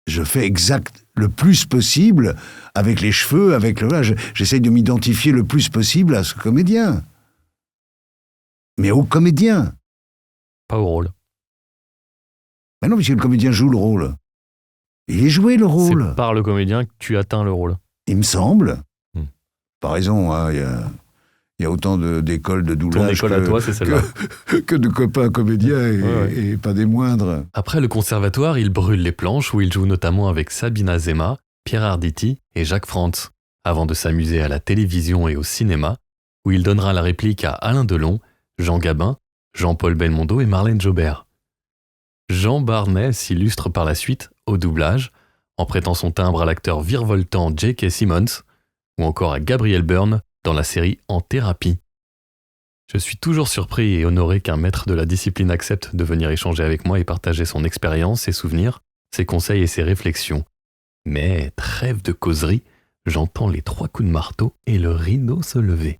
je fais le plus possible avec les cheveux, avec le... J'essaye de m'identifier le plus possible à ce comédien. Mais au comédien. Pas au rôle. Mais non, puisque le comédien joue le rôle. Il est joué le rôle. C'est par le comédien que tu atteins le rôle. Il me semble. Par raison, hein, il y a autant d'écoles de doublage Ton école à toi, c'est celle-là. que de copains comédiens et pas des moindres. Après le conservatoire, il brûle les planches où il joue notamment avec Sabine Azema, Pierre Arditi et Jacques Frantz, avant de s'amuser à la télévision et au cinéma, où il donnera la réplique à Alain Delon, Jean Gabin, Jean-Paul Belmondo et Marlène Jobert. Jean Barnet s'illustre par la suite au doublage, en prêtant son timbre à l'acteur virevoltant J.K. Simmons, ou encore à Gabriel Byrne dans la série En thérapie. Je suis toujours surpris et honoré qu'un maître de la discipline accepte de venir échanger avec moi et partager son expérience, ses souvenirs, ses conseils et ses réflexions. Mais, trêve de causerie, j'entends les 3 coups de marteau et le rideau se lever.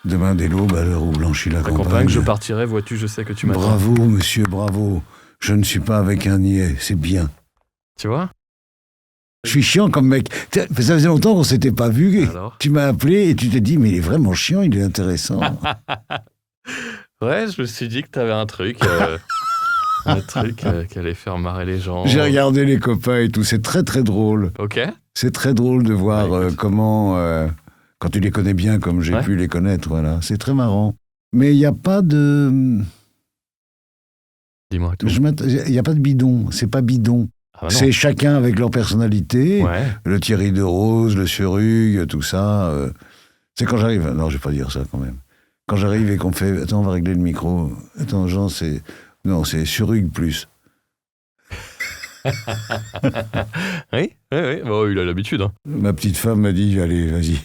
Demain dès l'aube, à l'heure où blanchit la campagne. Campagne, je partirai, vois-tu, je sais que tu m'attends. Bravo, monsieur, bravo. Je ne suis pas avec un niais, c'est bien. Tu vois ? Je suis chiant comme mec. Ça faisait longtemps qu'on s'était pas vu. Alors ? Tu m'as appelé et tu t'es dit, mais il est vraiment chiant, il est intéressant. Ouais, je me suis dit que t'avais un truc qui allait faire marrer les gens. J'ai regardé les copains et tout, c'est très très drôle. Ok. C'est très drôle de voir comment, quand tu les connais bien comme j'ai pu les connaître, voilà. C'est très marrant. Mais il n'y a pas de... Dis-moi tout. Il n'y a pas de bidon, c'est pas bidon. Ah bah c'est chacun avec leur personnalité, le Thierry de Rose, le Surugue, tout ça. C'est quand j'arrive... Non, je vais pas dire ça quand même. Quand j'arrive et qu'on me fait... Attends, on va régler le micro. Attends, Jean, c'est... Non, c'est Surugue plus. Oui. Bon, il a l'habitude. Hein. Ma petite femme m'a dit, allez, vas-y.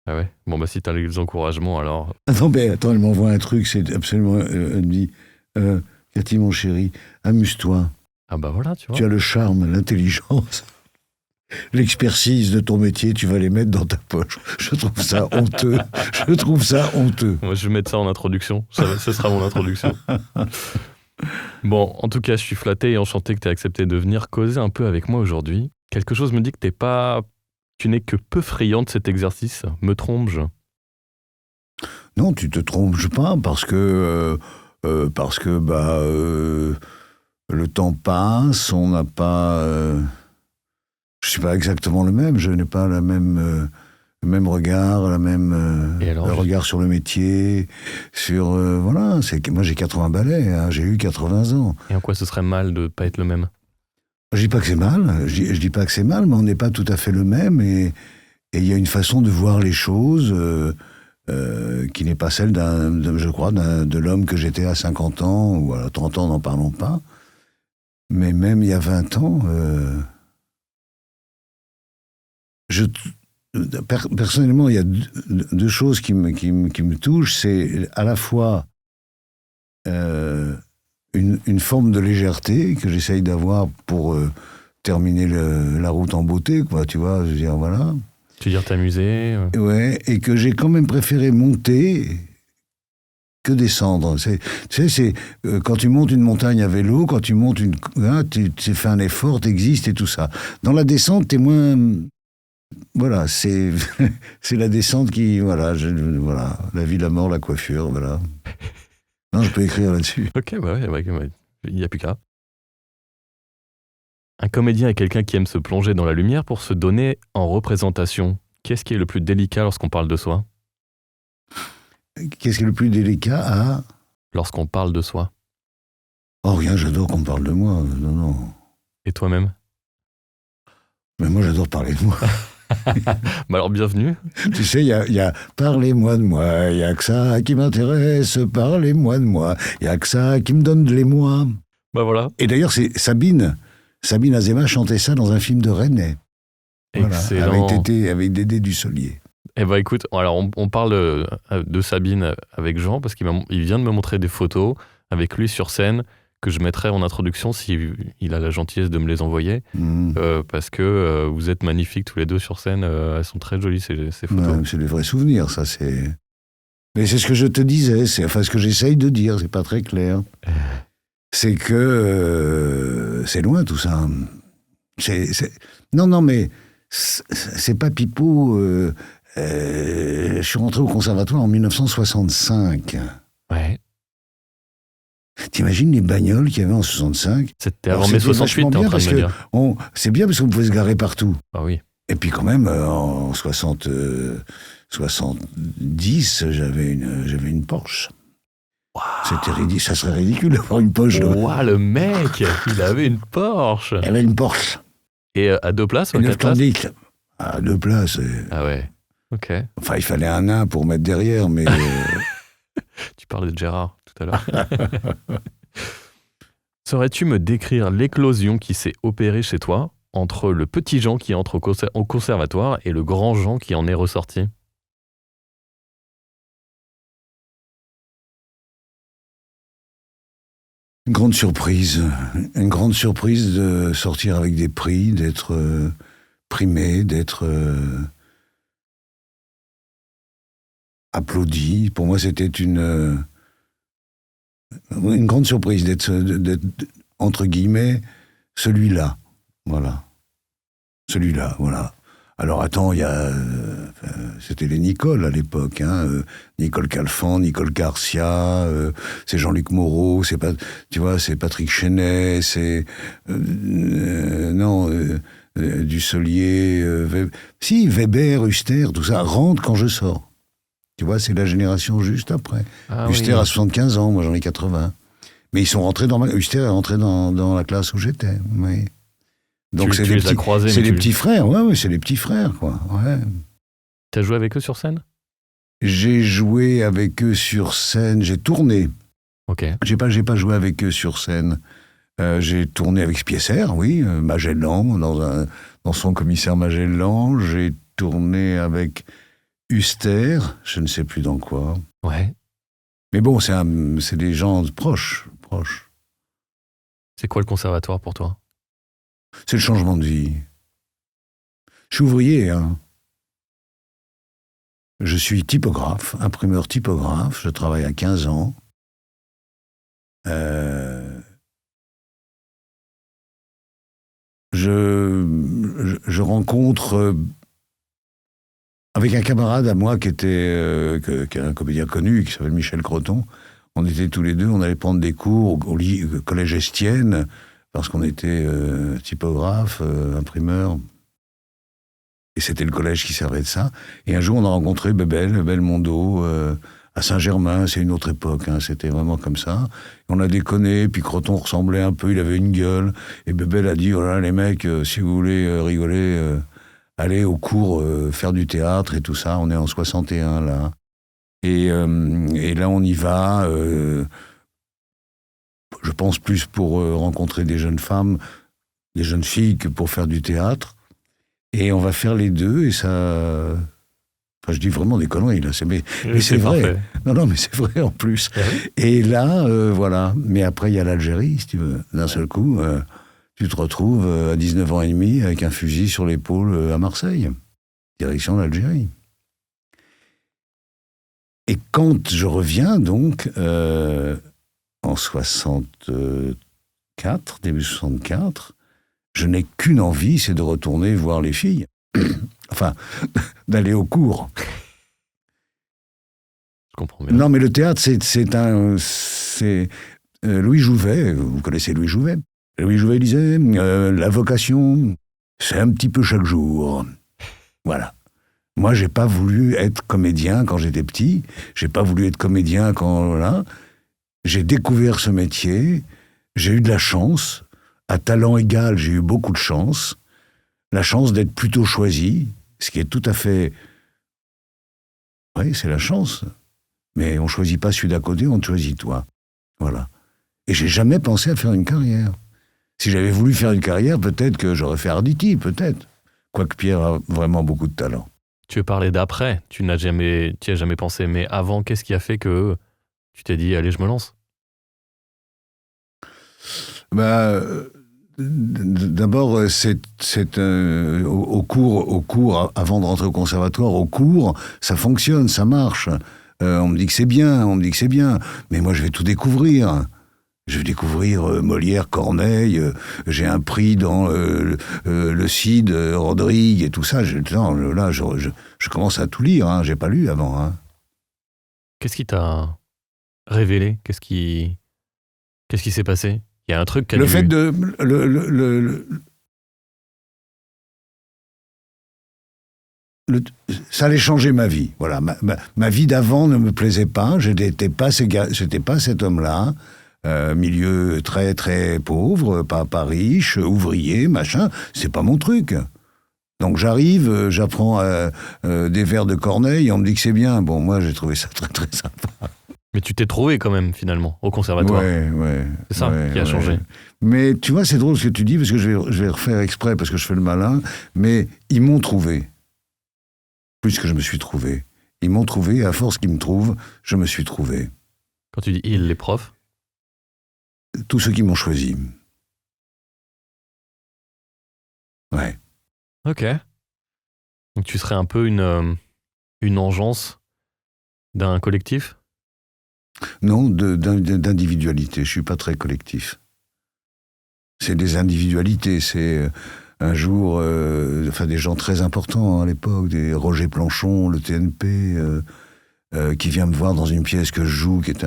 Ah ouais. Bon, bah si t'as les encouragements, alors... Attends, elle m'envoie un truc, c'est absolument... elle me dit, Cathy, mon chéri, amuse-toi. Ah bah voilà, tu vois. Tu as le charme, l'intelligence, l'expertise de ton métier, tu vas les mettre dans ta poche. Je trouve ça honteux. Moi, je vais mettre ça en introduction. Ce sera mon introduction. Bon, en tout cas, je suis flatté et enchanté que tu aies accepté de venir causer un peu avec moi aujourd'hui. Quelque chose me dit que tu n'es que peu friand de cet exercice. Me trompe-je ? Non, tu te trompes pas, parce que le temps passe, on n'a pas... je suis pas exactement le même, je n'ai pas le même regard, le regard sur le métier, sur... voilà, moi j'ai 80 balais, hein, j'ai eu 80 ans. Et en quoi ce serait mal de ne pas être le même ? Je dis pas que c'est mal, je dis pas que c'est mal, mais on n'est pas tout à fait le même, et il y a une façon de voir les choses qui n'est pas celle de l'homme que j'étais à 50 ans, ou à 30 ans, n'en parlons pas. Mais même il y a 20 ans, personnellement, il y a deux choses qui me touchent. C'est à la fois une forme de légèreté que j'essaye d'avoir pour terminer la route en beauté, quoi, tu vois, je veux dire, voilà. Tu veux dire t'amuser Ouais, et que j'ai quand même préféré monter que descendre. Tu sais, c'est quand tu montes une montagne à vélo, quand tu montes tu fais un effort, t'existes et tout ça. Dans la descente, t'es moins... Voilà, c'est la descente qui... Voilà, la vie, la mort, la coiffure, voilà. Non, je peux écrire là-dessus. Ok, bah ouais, il n'y a plus qu'à. Un comédien est quelqu'un qui aime se plonger dans la lumière pour se donner en représentation. Qu'est-ce qui est le plus délicat lorsqu'on parle de soi ? Qu'est-ce qui est le plus délicat lorsqu'on parle de soi ? Oh, rien, j'adore qu'on parle de moi. Non. Et toi-même ? Mais moi, j'adore parler de moi. Bah alors, bienvenue. Tu sais, il y a parlez-moi de moi, il y a que ça qui m'intéresse, parlez-moi de moi, il y a que ça qui me donne de l'émoi. Bah voilà. Et d'ailleurs, c'est Sabine Azema chantait ça dans un film de René. Excellent. Voilà, avec Dédé Dussolier. Eh ben écoute, alors on parle de Sabine avec Jean parce qu'il vient de me montrer des photos avec lui sur scène que je mettrai en introduction s'il a la gentillesse de me les envoyer parce que vous êtes magnifiques tous les deux sur scène, elles sont très jolies ces photos. Ouais, c'est des vrais souvenirs, ça c'est... Mais c'est ce que je te disais, c'est ce que j'essaye de dire, c'est pas très clair. c'est que c'est loin tout ça. Non, mais c'est pas pipeau. Je suis rentré au conservatoire en 1965. Ouais. T'imagines les bagnoles qu'il y avait en 65? C'était avant mai 68, t'es en train de me dire. C'est bien parce qu'on pouvait se garer partout. Ah oui. Et puis quand même, en 70, j'avais une Porsche. Wow. C'était ridicule. Ça serait ridicule d'avoir une Porsche. Waouh, le mec, il avait une Porsche. Il avait une Porsche. Et à 2 places ou à 4 places? À 2 places. Ah ouais, ok. Enfin, il fallait un nain pour mettre derrière, mais... Tu parlais de Gérard tout à l'heure. Saurais-tu me décrire l'éclosion qui s'est opérée chez toi entre le petit Jean qui entre au conservatoire et le grand Jean qui en est ressorti? Une grande surprise de sortir avec des prix, d'être primé, d'être applaudi. Pour moi, c'était une grande surprise d'être, entre guillemets, celui-là. Voilà. Celui-là, voilà. Alors attends, c'était les Nicole à l'époque, Nicole Calfan, Nicole Garcia, c'est Jean-Luc Moreau, c'est Patrick Chenet, c'est Dussolier, Weber, Huster, tout ça rentre quand je sors. Tu vois, c'est la génération juste après. Ah, Huster a 75 ans, moi j'en ai 80. Mais ils sont rentrés Huster est rentré dans la classe où j'étais. Oui. Donc c'est les petits frères, ouais, c'est les petits frères, quoi. Ouais. T'as joué avec eux sur scène? J'ai joué avec eux sur scène, j'ai tourné. Ok. J'ai pas joué avec eux sur scène. J'ai tourné avec Spiesser, oui, Magellan, dans son commissaire Magellan. J'ai tourné avec Huster, je ne sais plus dans quoi. Ouais. Mais bon, c'est des gens proches. C'est quoi le conservatoire pour toi? C'est le changement de vie. Je suis ouvrier, Je suis typographe, imprimeur typographe. Je travaille à 15 ans. Je rencontre avec un camarade à moi qui est un comédien connu, qui s'appelle Michel Croton. On était tous les deux, on allait prendre des cours au collège Estienne, parce qu'on était typographe, imprimeur. Et c'était le collège qui servait de ça. Et un jour, on a rencontré Belmondo, à Saint-Germain, c'est une autre époque, c'était vraiment comme ça. Et on a déconné, puis Croton ressemblait un peu, il avait une gueule. Et Bebel a dit, oh là, les mecs, si vous voulez rigoler, allez au cours, faire du théâtre et tout ça. On est en 61, là. Et là, on y va... je pense plus pour rencontrer des jeunes femmes, des jeunes filles que pour faire du théâtre. Et on va faire les deux, et ça... Enfin, je dis vraiment des conneries, là. Mais c'est vrai. Parfait. Non, mais c'est vrai, en plus. Ouais. Et là, voilà. Mais après, il y a l'Algérie, si tu veux. D'un seul coup, tu te retrouves à 19 ans et demi avec un fusil sur l'épaule à Marseille. Direction l'Algérie. Et quand je reviens, donc... en 64, début 64, je n'ai qu'une envie, c'est de retourner voir les filles. Enfin, d'aller au cours. Je comprends bien. Non, mais le théâtre, c'est Louis Jouvet, vous connaissez Louis Jouvet. Louis Jouvet disait, la vocation, c'est un petit peu chaque jour. Voilà. Moi, j'ai pas voulu être comédien quand j'étais petit, j'ai pas voulu être comédien quand... Voilà. J'ai découvert ce métier, j'ai eu de la chance, à talent égal, j'ai eu beaucoup de chance, la chance d'être plutôt choisi, ce qui est tout à fait... Oui, c'est la chance, mais on ne choisit pas celui d'à côté, on te choisit toi. Voilà. Et j'ai jamais pensé à faire une carrière. Si j'avais voulu faire une carrière, peut-être que j'aurais fait Arditi, peut-être. Quoique Pierre a vraiment beaucoup de talent. Tu veux parler d'après, tu n'y as jamais pensé, mais avant, qu'est-ce qui a fait que tu t'es dit, allez, je me lance? D'abord, c'est au cours, avant de rentrer au conservatoire, au cours, ça fonctionne, ça marche. On me dit que c'est bien, mais moi je vais tout découvrir. Je vais découvrir Molière, Corneille, j'ai un prix dans le Cid, Rodrigue et tout ça. Là, je commence à tout lire, hein. J'ai pas lu avant. Hein. Qu'est-ce qui t'a révélé? Qu'est-ce qui s'est passé? Il y a un truc qui a Le dû... fait de... ça allait changer ma vie. Voilà, ma vie d'avant ne me plaisait pas. Je n'étais pas cet homme-là. Milieu très très pauvre, pas riche, ouvrier, machin. C'est pas mon truc. Donc j'arrive, j'apprends des vers de Corneille, on me dit que c'est bien. Bon, moi j'ai trouvé ça très très sympa. Mais tu t'es trouvé quand même, finalement, au conservatoire. Ouais. C'est ça qui a changé. Mais tu vois, c'est drôle ce que tu dis, parce que je vais refaire exprès, parce que je fais le malin, mais ils m'ont trouvé. Plus que je me suis trouvé. Ils m'ont trouvé, et à force qu'ils me trouvent, je me suis trouvé. Quand tu dis « ils », les profs? Tous ceux qui m'ont choisi. Ouais. Ok. Donc tu serais un peu une engeance d'un collectif? Non, d'individualité. Je suis pas très collectif. C'est des individualités. C'est un jour, des gens très importants à l'époque, des Roger Planchon, le TNP, qui vient me voir dans une pièce que je joue, qui est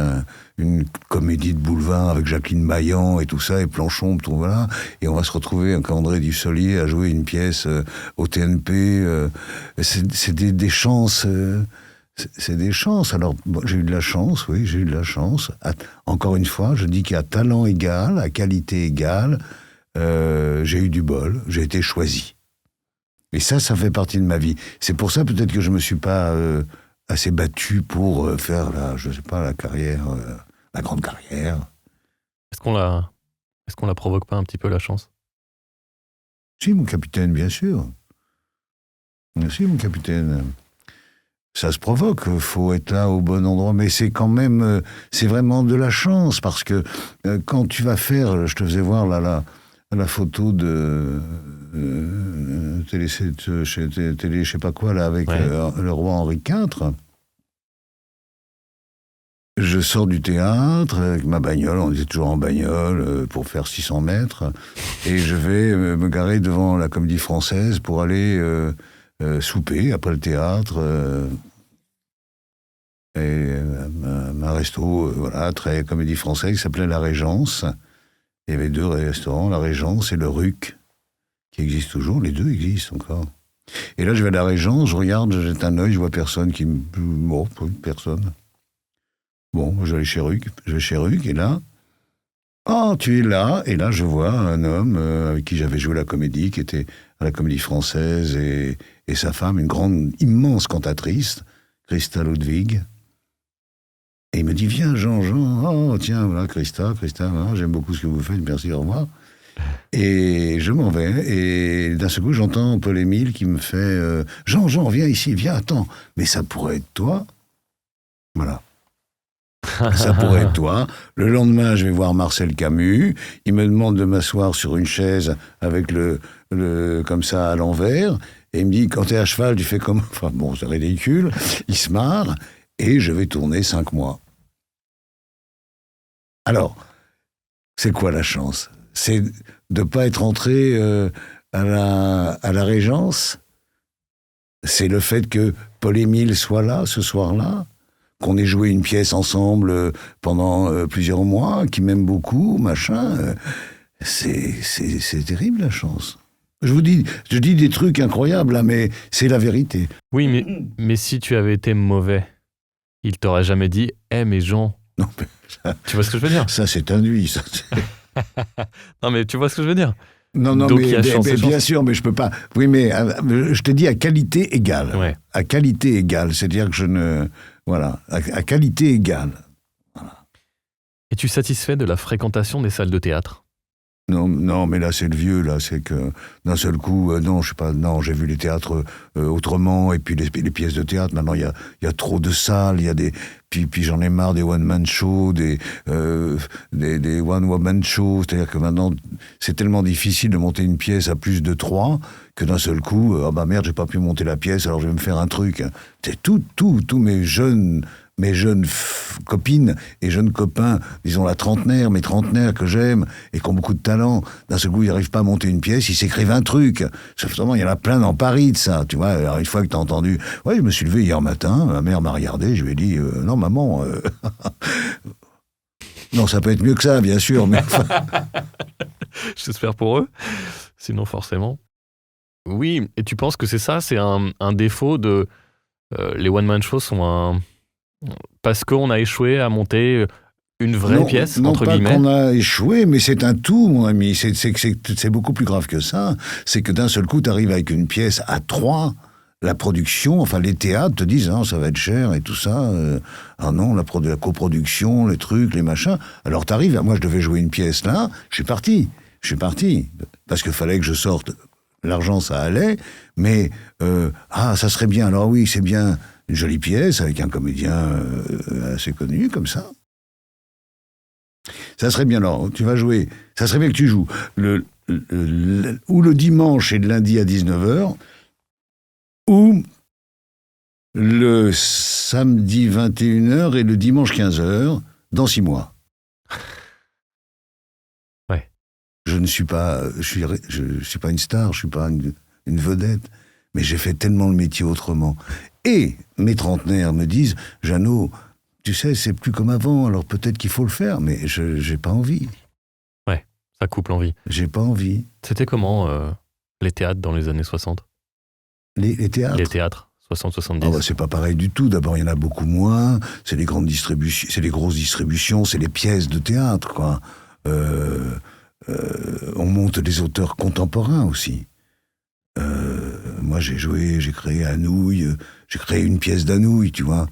une comédie de boulevard avec Jacqueline Maillan et tout ça, et Planchon, tout voilà. Et on va se retrouver avec André Dussolier à jouer une pièce au TNP. C'est des chances. C'est des chances. Alors, bon, j'ai eu de la chance, oui, j'ai eu de la chance. Encore une fois, je dis qu'à talent égal, à qualité égale, j'ai eu du bol, j'ai été choisi. Et ça fait partie de ma vie. C'est pour ça peut-être que je me suis pas assez battu pour faire la carrière, la grande carrière. Est-ce qu'on la provoque pas un petit peu, la chance? Si, mon capitaine, bien sûr. Si, mon capitaine. Ça se provoque, faut être là au bon endroit, mais c'est quand même, c'est vraiment de la chance, parce que quand tu vas faire, je te faisais voir là, la photo de télé, je sais pas quoi, là, avec le roi Henri IV. Je sors du théâtre avec ma bagnole, on était toujours en bagnole pour faire 600 mètres, et je vais me garer devant la Comédie Française pour aller souper après le théâtre. Et un resto, très Comédie Française, qui s'appelait La Régence. Il y avait 2 restaurants, La Régence et le RUC, qui existent toujours, les 2 existent encore. Et là, je vais à La Régence, je regarde, je jette un œil, je vois personne personne. Bon, je vais aller chez RUC, et là, tu es là, et là, je vois un homme avec qui j'avais joué la comédie, qui était à la Comédie Française, et sa femme, une grande, immense cantatrice, Christa Ludwig. Et il me dit, viens, Jean, tiens, voilà, Christa, voilà, j'aime beaucoup ce que vous faites, merci, au revoir. Et je m'en vais, et d'un seul coup, j'entends Paul-Émile qui me fait, Jean, viens ici, viens, attends, mais ça pourrait être toi. Voilà. Ça pourrait être toi. Le lendemain, je vais voir Marcel Camus, il me demande de m'asseoir sur une chaise avec le comme ça à l'envers, et il me dit, quand t'es à cheval, tu fais comme... Enfin bon, c'est ridicule, il se marre, et je vais tourner 5 mois. Alors, c'est quoi la chance? C'est de ne pas être entré à la Régence? C'est le fait que Paul-Émile soit là, ce soir-là? Qu'on ait joué une pièce ensemble pendant plusieurs mois, qui m'aime beaucoup, machin. C'est terrible, la chance. Je dis des trucs incroyables, là, mais c'est la vérité. Oui, mais si tu avais été mauvais, il t'aurait jamais dit « mais Jean ». Non, mais ça, tu vois ce que je veux dire? Ça, c'est induit. Ça, non, mais tu vois ce que je veux dire? Non, donc, mais bien sûr, mais je peux pas. Oui, mais je te dis à qualité égale. Ouais. À qualité égale, c'est-à-dire que je ne... Voilà, à qualité égale. Voilà. Es-tu satisfait de la fréquentation des salles de théâtre? Non, mais là, c'est le vieux, là, c'est que d'un seul coup, non, je sais pas, non, j'ai vu les théâtres autrement, et puis les pièces de théâtre, maintenant, il y a trop de salles, il y a des... Puis j'en ai marre des one-man shows, des one-woman shows, c'est-à-dire que maintenant, c'est tellement difficile de monter une pièce à plus de 3, que d'un seul coup, merde, j'ai pas pu monter la pièce, alors je vais me faire un truc. C'est tous mes jeunes mes jeunes copines et jeunes copains, disons mes trentenaires que j'aime et qui ont beaucoup de talent, d'un seul coup, ils n'arrivent pas à monter une pièce, ils s'écrivent un truc. Vraiment, il y en a plein dans Paris de ça, tu vois. Alors, une fois que tu as entendu... Ouais, je me suis levé hier matin, ma mère m'a regardé, je lui ai dit, non, maman... Non, ça peut être mieux que ça, bien sûr, mais... J'espère pour eux, sinon forcément. Oui, et tu penses que c'est ça, c'est un défaut de... les one-man shows sont parce qu'on a échoué à monter une vraie pièce, entre guillemets. Non, pas qu'on a échoué, mais c'est un tout, mon ami. C'est beaucoup plus grave que ça. C'est que d'un seul coup, tu arrives avec une pièce à 3, la production, enfin les théâtres te disent ça va être cher et tout ça. Ah non, la coproduction, les trucs, les machins. Alors tu arrives, moi je devais jouer une pièce là, je suis parti. Parce qu'il fallait que je sorte. L'argent, ça allait, mais ça serait bien. Alors oui, c'est bien une jolie pièce avec un comédien assez connu, comme ça. Ça serait bien, alors, tu vas jouer. Ça serait bien que tu joues ou le dimanche et le lundi à 19h, ou le samedi 21h et le dimanche 15h, dans 6 mois. Je ne suis pas, je suis pas une star, je suis pas une vedette, mais j'ai fait tellement le métier autrement. Et mes trentenaires me disent, Jeannot, tu sais, c'est plus comme avant, alors peut-être qu'il faut le faire, mais j'ai pas envie. Ouais, ça coupe l'envie. J'ai pas envie. C'était comment les théâtres dans les années 60 ? Les théâtres ? Les théâtres, 60-70. Ah bah, c'est pas pareil du tout. D'abord, il y en a beaucoup moins. C'est les grandes distributions, c'est les grosses distributions, c'est les pièces de théâtre, quoi. On monte des auteurs contemporains aussi. Moi, j'ai créé Anouilh, j'ai créé une pièce d'Anouilh, tu vois,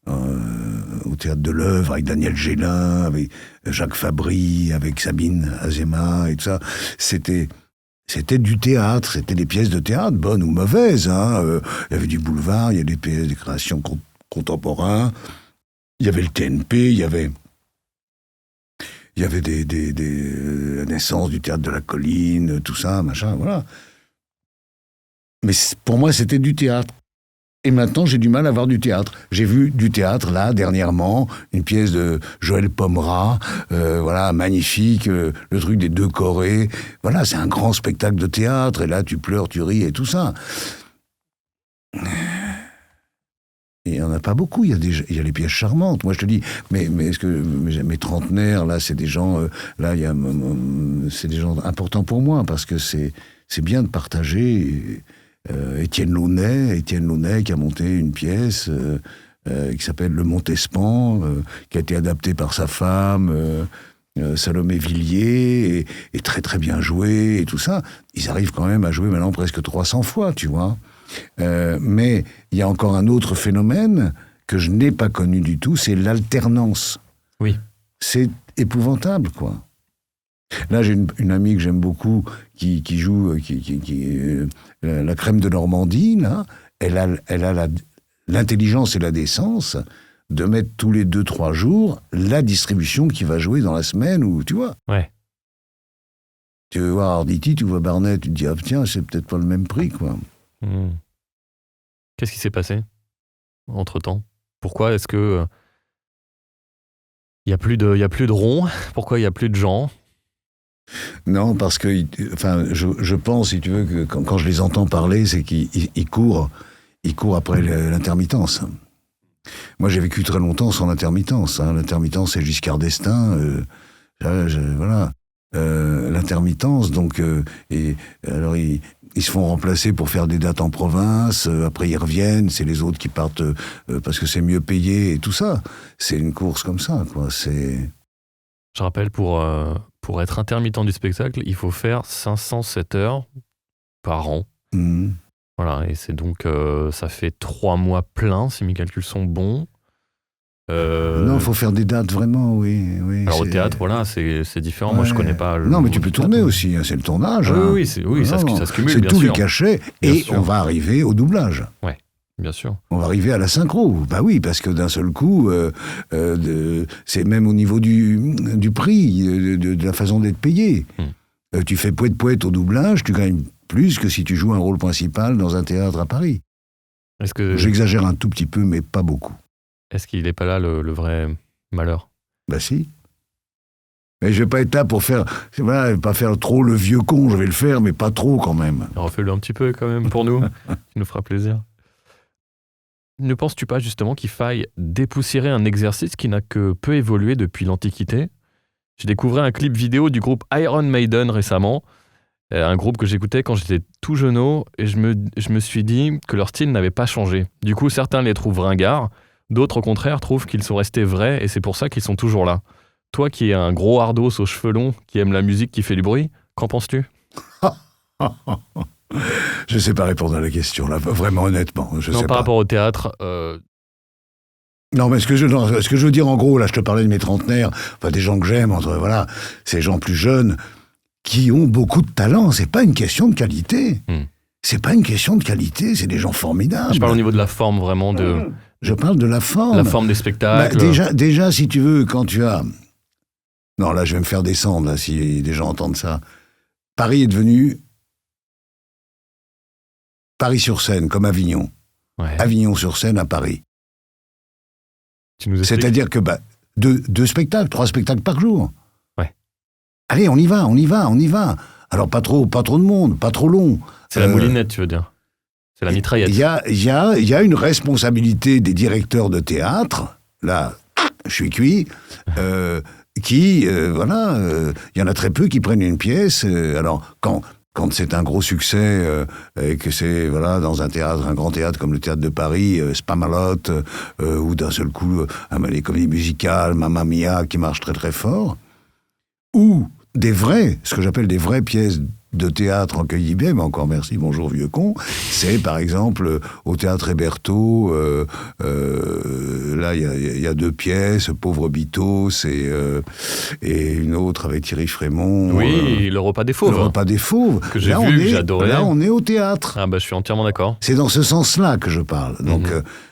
au Théâtre de l'Œuvre, avec Daniel Gélin, avec Jacques Fabry, avec Sabine Azéma, et tout ça. C'était du théâtre, c'était des pièces de théâtre, bonnes ou mauvaises. Il y avait du boulevard, il y avait des créations contemporaines, il y avait le TNP, il y avait la naissance du théâtre de la colline, tout ça, machin, voilà. Mais pour moi, c'était du théâtre. Et maintenant, j'ai du mal à voir du théâtre. J'ai vu du théâtre, là, dernièrement, une pièce de Joël Pomera, voilà, magnifique, le truc des 2 Corées. Voilà, c'est un grand spectacle de théâtre, et là, tu pleures, tu ris, et tout ça. Et il n'y en a pas beaucoup, il y a les pièces charmantes. Moi, je te dis, mais est-ce que mes trentenaires, là, c'est des gens, c'est des gens importants pour moi, parce que c'est bien de partager. Étienne Launay qui a monté une pièce qui s'appelle Le Montespan, qui a été adaptée par sa femme, Salomé Villiers, et très très bien joué, et tout ça. Ils arrivent quand même à jouer maintenant presque 300 fois, tu vois. Mais il y a encore un autre phénomène que je n'ai pas connu du tout, c'est l'alternance. Oui. C'est épouvantable, quoi. Là, j'ai une amie que j'aime beaucoup qui joue la Crème de Normandie. Là, elle a l'intelligence et la décence de mettre tous les 2-3 jours la distribution qui va jouer dans la semaine, ou tu vois. Ouais. Tu veux voir Arditi, tu vois Barnett, tu te dis, ah tiens, c'est peut-être pas le même prix, quoi. Qu'est-ce qui s'est passé entre-temps ? Pourquoi est-ce que il y a plus de ronds ? Pourquoi il y a plus de gens ? Non, parce que, enfin, je pense, si tu veux, que quand je les entends parler, c'est qu'ils courent après l'intermittence. Moi, j'ai vécu très longtemps sans intermittence. L'intermittence, c'est Giscard d'Estaing. Voilà. L'intermittence, donc, et alors ils se font remplacer pour faire des dates en province. Après, ils reviennent. C'est les autres qui partent parce que c'est mieux payé et tout ça. C'est une course comme ça, quoi. Je rappelle, pour être intermittent du spectacle, il faut faire 507 heures par an. Mmh. Voilà, et c'est donc, ça fait 3 mois pleins, si mes calculs sont bons. Non, il faut faire des dates, vraiment, oui. Alors au théâtre, voilà, c'est différent. Ouais. Moi, je connais pas. Non, mais tu peux tourner aussi, c'est le tournage. Oui, ça se cumule, c'est bien tous sûr. Les cachets, bien et sûr. On va arriver au doublage. Ouais, bien sûr. On va arriver à la synchro. Bah oui, parce que d'un seul coup, c'est même au niveau du prix, de la façon d'être payé. Tu fais poète au doublage, tu gagnes plus que si tu joues un rôle principal dans un théâtre à Paris. J'exagère un tout petit peu, mais pas beaucoup. Est-ce qu'il n'est pas là le vrai malheur? Bah si. Mais je vais pas être là pour faire, voilà, pas faire trop le vieux con, je vais le faire, mais pas trop quand même. Refais-le un petit peu quand même pour nous, ça nous fera plaisir. Ne penses-tu pas justement qu'il faille dépoussiérer un exercice qui n'a que peu évolué depuis l'Antiquité? J'ai découvert un clip vidéo du groupe Iron Maiden récemment, un groupe que j'écoutais quand j'étais tout jeuneau, et je me suis dit que leur style n'avait pas changé. Du coup, certains les trouvent ringards, d'autres au contraire trouvent qu'ils sont restés vrais, et c'est pour ça qu'ils sont toujours là. Toi qui es un gros hardos aux cheveux longs, qui aime la musique qui fait du bruit, qu'en penses-tu? Je sais pas répondre à la question, là, vraiment honnêtement. Non, par rapport au théâtre, Non, mais ce que je veux dire, en gros, là, je te parlais de mes trentenaires, enfin, des gens que j'aime, voilà, ces gens plus jeunes, qui ont beaucoup de talent. C'est pas une question de qualité. C'est pas une question de qualité, c'est des gens formidables. je parle au niveau de la forme, vraiment, de Je parle de la forme. la forme des spectacles. Déjà, si tu veux, quand tu as... Non, là, je vais me faire descendre, là, si des gens entendent ça. Paris est devenu Paris-sur-Seine, comme Avignon. Ouais. Avignon-sur-Seine à Paris. Tu nous expliques? C'est-à-dire que, deux spectacles, 3 spectacles par jour. Ouais. Allez, on y va. Alors, pas trop de monde, pas trop long. C'est la moulinette, tu veux dire? C'est la mitraillette. Il y a une responsabilité des directeurs de théâtre, là, je suis cuit, qui, voilà, il y en a très peu qui prennent une pièce. Alors, quand c'est un gros succès et que c'est voilà dans un grand théâtre comme le Théâtre de Paris, Spamalot, ou d'un seul coup les comédies musicales, Mamma Mia qui marchent très très fort, ou ce que j'appelle des vraies pièces de théâtre en cueilli bien, mais encore merci, bonjour vieux con, c'est par exemple au Théâtre Héberto, là il y a 2 pièces, Pauvre Bitos et une autre avec Thierry Frémont. Oui, le repas des fauves. Le repas des fauves. Que j'ai vu, que j'ai adoré. Là on est au théâtre. Ah bah je suis entièrement d'accord. C'est dans ce sens-là que je parle. Donc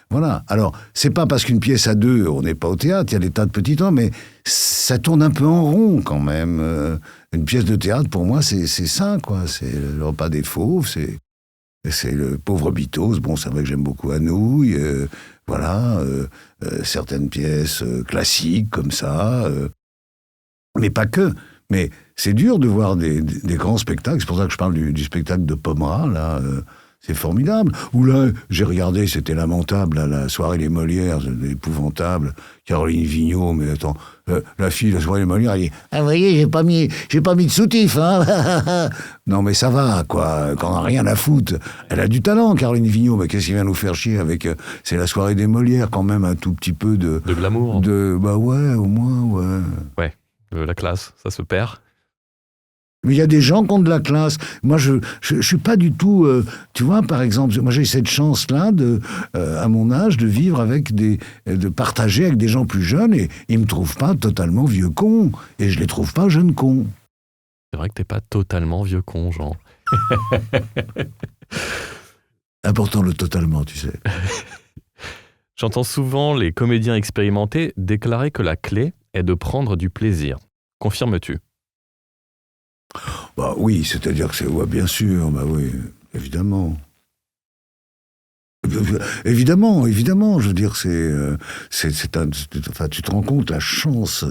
voilà. Alors, c'est pas parce qu'une pièce à 2, on n'est pas au théâtre, il y a des tas de petits temps, mais ça tourne un peu en rond quand même. Une pièce de théâtre, pour moi, c'est ça, quoi. C'est le repas des fauves, c'est le Pauvre Bitos. Bon, c'est vrai que j'aime beaucoup Anouilh. Voilà. Certaines pièces classiques comme ça. Mais pas que. Mais c'est dur de voir des grands spectacles. C'est pour ça que je parle du spectacle de Pomera, là. C'est formidable. Ou là, j'ai regardé, c'était lamentable, là, la soirée des Molières, c'est épouvantable. Caroline Vigneault, mais attends, la fille de la soirée des Molières, elle dit « Ah, vous voyez, j'ai pas mis de soutif, hein !» Non, mais ça va, quoi, quand on n'a rien à foutre. Elle a du talent, Caroline Vigneault, mais qu'est-ce qui vient nous faire chier avec... c'est la soirée des Molières, quand même, un tout petit peu de... De glamour. Bah ouais, au moins, ouais. Ouais, la classe, ça se perd. Mais il y a des gens qui ont de la classe. Moi, je suis pas du tout... tu vois, par exemple, moi j'ai cette chance-là, à mon âge, de vivre avec de partager avec des gens plus jeunes, et ils me trouvent pas totalement vieux con, et je les trouve pas jeunes cons. C'est vrai que t'es pas totalement vieux con, Jean. Important le totalement, tu sais. J'entends souvent les comédiens expérimentés déclarer que la clé est de prendre du plaisir. Confirmes-tu? Bah oui, c'est-à-dire que c'est... Ouais, bien sûr, bah oui, évidemment. Évidemment, je veux dire, enfin, tu te rends compte la chance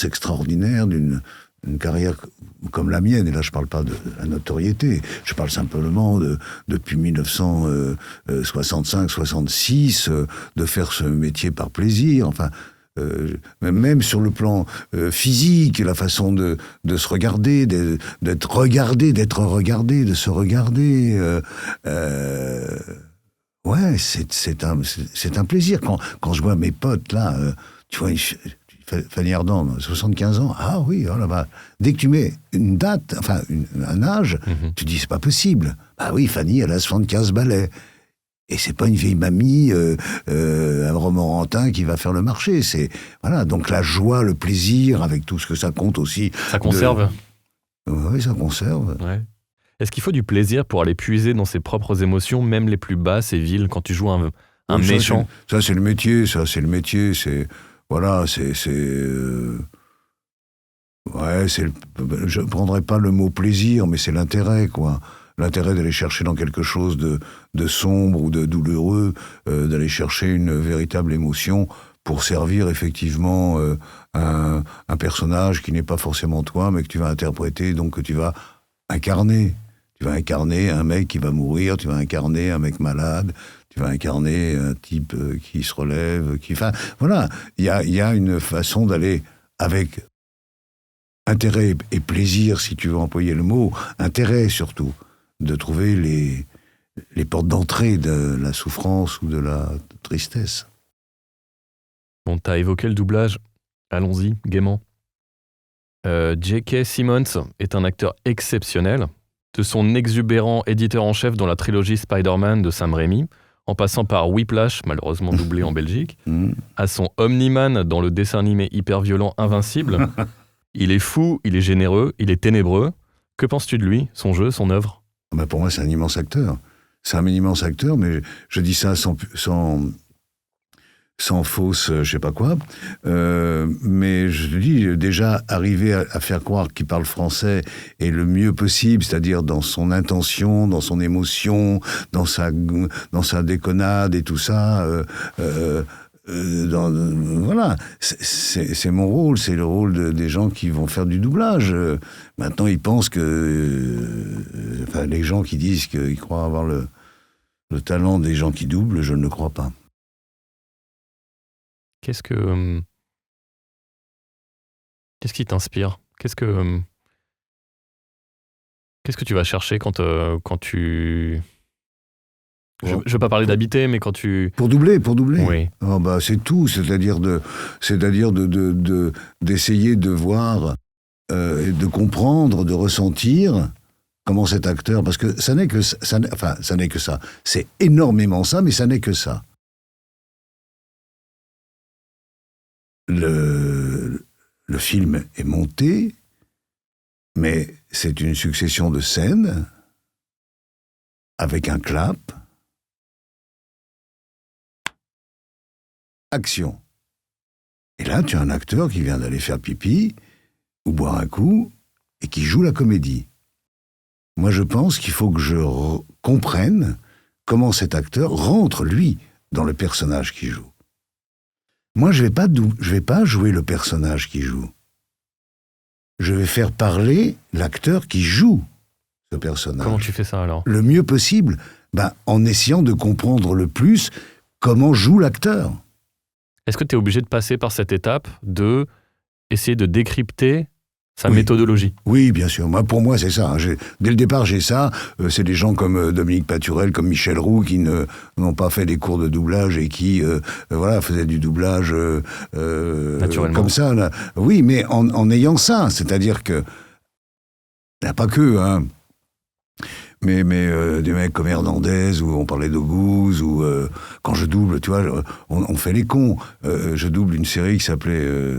extraordinaire d'une carrière comme la mienne, et là je parle pas de la notoriété, je parle simplement depuis 1965-66, de faire ce métier par plaisir, enfin... même sur le plan physique, la façon de se regarder, d'être regardé, de se regarder. Ouais, c'est un plaisir. Quand je vois mes potes là, tu vois, Fanny Ardant, 75 ans, ah oui, oh là bas. Dès que tu mets une date, enfin un âge, tu dis c'est pas possible. Ah oui, Fanny, elle a 75 balais. Et c'est pas une vieille mamie, un Romorantin qui va faire le marché. C'est voilà, donc la joie, le plaisir, avec tout ce que ça compte aussi. Ça conserve. Oui, ça conserve. Ouais. Est-ce qu'il faut du plaisir pour aller puiser dans ses propres émotions, même les plus basses et viles, quand tu joues un méchant? Ça, c'est le métier. C'est voilà, ouais, je prendrais pas le mot plaisir, mais c'est l'intérêt, quoi. l'intérêt d'aller chercher dans quelque chose de sombre ou de douloureux, d'aller chercher une véritable émotion pour servir effectivement un personnage qui n'est pas forcément toi, mais que tu vas interpréter, donc que tu vas incarner. Tu vas incarner un mec qui va mourir, tu vas incarner un mec malade, tu vas incarner un type qui se relève, Enfin, voilà, il y a une façon d'aller avec intérêt et plaisir, si tu veux employer le mot, intérêt surtout, de trouver les portes d'entrée de la souffrance ou de la tristesse. Bon, t'as évoqué le doublage. Allons-y, gaiement. J.K. Simmons est un acteur exceptionnel. De son exubérant éditeur en chef dans la trilogie Spider-Man de Sam Raimi, en passant par Whiplash, malheureusement doublé en Belgique, à son Omni-Man dans le dessin animé hyper violent Invincible. Il est fou, il est généreux, il est ténébreux. Que penses-tu de lui, son jeu, son œuvre ? Pour moi, c'est un immense acteur. C'est un immense acteur, mais je dis ça sans fausse, je sais pas quoi. Mais je dis, déjà, arriver à faire croire qu'il parle français est le mieux possible, c'est-à-dire dans son intention, dans son émotion, dans sa déconnade et tout ça. Voilà, c'est mon rôle, c'est le rôle des gens qui vont faire du doublage. Maintenant, ils pensent que... les gens qui disent qu'ils croient avoir le talent des gens qui doublent, je ne le crois pas. Qu'est-ce qui t'inspire ? Qu'est-ce que tu vas chercher quand tu... Je ne veux pas parler d'habiter, mais quand tu... Pour doubler. Oui. C'est tout, c'est-à-dire d'essayer de voir, et de comprendre, de ressentir comment cet acteur... Parce que ça n'est que ça. C'est énormément ça, mais ça n'est que ça. Le film est monté, mais c'est une succession de scènes avec un clap. Action. Et là, tu as un acteur qui vient d'aller faire pipi ou boire un coup et qui joue la comédie. Moi, je pense qu'il faut que je comprenne comment cet acteur rentre, lui, dans le personnage qu'il joue. Moi, je vais pas jouer le personnage qui joue. Je vais faire parler l'acteur qui joue ce personnage. Comment tu fais ça, alors ? Le mieux possible, en essayant de comprendre le plus comment joue l'acteur. Est-ce que tu es obligé de passer par cette étape de essayer de décrypter sa méthodologie ? Oui, bien sûr. Pour moi, c'est ça. Dès le départ, j'ai ça. C'est des gens comme Dominique Paturel, comme Michel Roux, qui n'ont pas fait des cours de doublage et qui faisaient du doublage naturellement. Comme ça. Là. Oui, mais en ayant ça. C'est-à-dire que... Il n'y a pas que... Hein. Mais des mecs comme Hernandez, où on parlait de Gouze, ou quand je double, tu vois, on fait les cons. Je double une série qui s'appelait...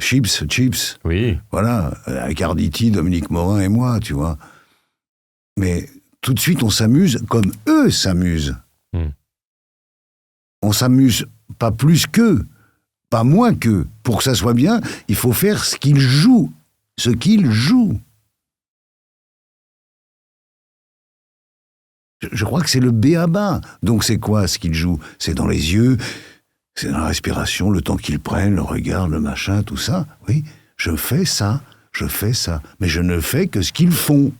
Chips. Oui. Voilà, avec Arditi, Dominique Morin et moi, tu vois. Mais tout de suite, on s'amuse comme eux s'amusent. On s'amuse pas plus qu'eux, pas moins qu'eux. Pour que ça soit bien, il faut faire ce qu'ils jouent. Je crois que c'est le b.a.-ba. Donc c'est quoi ce qu'ils jouent ? C'est dans les yeux... C'est dans la respiration, le temps qu'ils prennent, le regard, le machin, tout ça. Oui, je fais ça. Mais je ne fais que ce qu'ils font.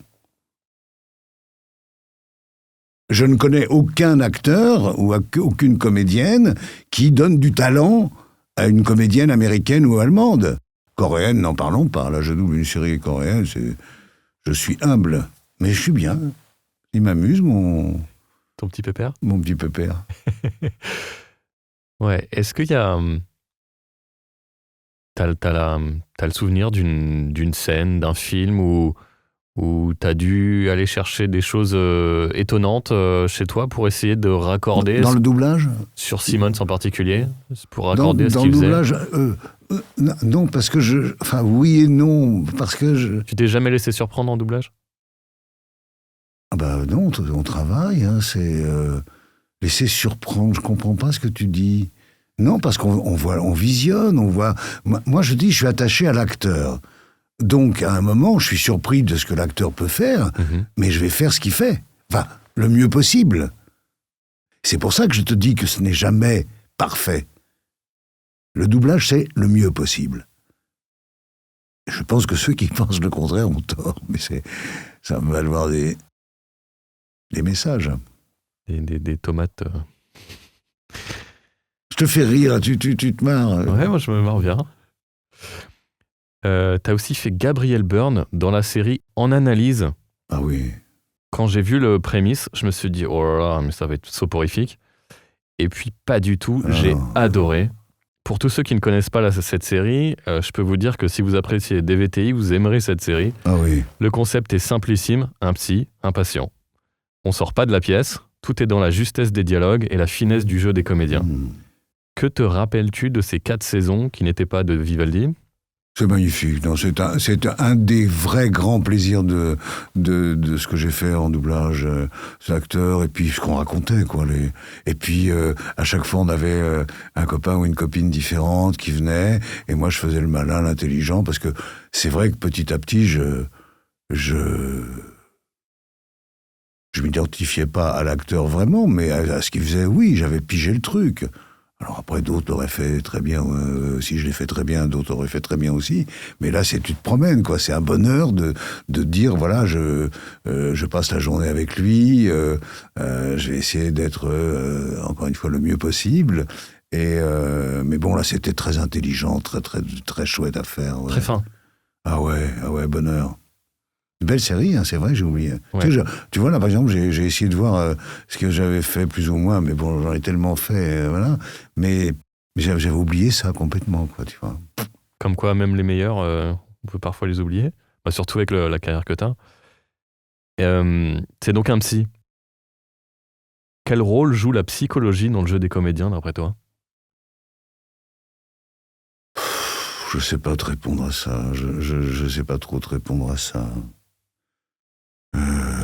Je ne connais aucun acteur ou aucune comédienne qui donne du talent à une comédienne américaine ou allemande. Coréenne, n'en parlons pas. Là, je double une série coréenne, je suis humble. Mais je suis bien. Il m'amuse, Ton petit pépère ? Mon petit pépère. Ouais, est-ce qu'il y a... T'as le souvenir d'une scène, d'un film où t'as dû aller chercher des choses étonnantes chez toi pour essayer de raccorder... Dans le doublage ? Sur Simmons en particulier, pour raccorder ce qu'il faisait. Dans le doublage, non, parce que Enfin, oui et non, parce que Tu t'es jamais laissé surprendre en doublage ? Non, on travaille, hein, c'est... Laisser surprendre, je comprends pas ce que tu dis. Non, parce qu'on visionne, on voit... Moi, je dis, je suis attaché à l'acteur. Donc, à un moment, je suis surpris de ce que l'acteur peut faire, mais je vais faire ce qu'il fait. Enfin, le mieux possible. C'est pour ça que je te dis que ce n'est jamais parfait. Le doublage, c'est le mieux possible. Je pense que ceux qui pensent le contraire ont tort, mais ça va me valoir des messages. Des tomates. Je te fais rire, tu te marres. Ouais, moi je me marre bien. T'as aussi fait Gabriel Byrne dans la série En Analyse. Ah oui. Quand j'ai vu le prémisse, je me suis dit, oh là là, mais ça va être soporifique. Et puis pas du tout, j'ai adoré. Pour tous ceux qui ne connaissent pas cette série, je peux vous dire que si vous appréciez DVTI, vous aimerez cette série. Ah oui. Le concept est simplissime, un psy, un patient. On sort pas de la pièce, tout est dans la justesse des dialogues et la finesse du jeu des comédiens. Que te rappelles-tu de ces 4 saisons qui n'étaient pas de Vivaldi ? C'est magnifique. Non, c'est un des vrais grands plaisirs de ce que j'ai fait en doublage, l'acteur, et puis ce qu'on racontait, quoi. Et puis, à chaque fois, on avait un copain ou une copine différente qui venait, et moi, je faisais le malin, l'intelligent, parce que c'est vrai que petit à petit, je m'identifiais pas à l'acteur vraiment, mais à ce qu'il faisait, oui, j'avais pigé le truc. Alors après, d'autres l'auraient fait très bien. Si je l'ai fait très bien, d'autres auraient fait très bien aussi. Mais là, tu te promènes, quoi. C'est un bonheur de dire, voilà, je passe la journée avec lui. Je vais essayer d'être, encore une fois, le mieux possible. Mais bon, là, c'était très intelligent, très, très, très chouette à faire. Ouais. Très fin. Ah ouais, bonheur. Une belle série, hein, c'est vrai, j'ai oublié. Ouais. Tu vois, là, par exemple, j'ai essayé de voir ce que j'avais fait, plus ou moins, mais bon, j'en ai tellement fait, voilà. Mais j'avais oublié ça complètement, quoi, tu vois. Comme quoi, même les meilleurs, on peut parfois les oublier. Bah, surtout avec la carrière que t'as. C'est donc un psy. Quel rôle joue la psychologie dans le jeu des comédiens, d'après toi ? Je sais pas te répondre à ça. Je sais pas trop te répondre à ça.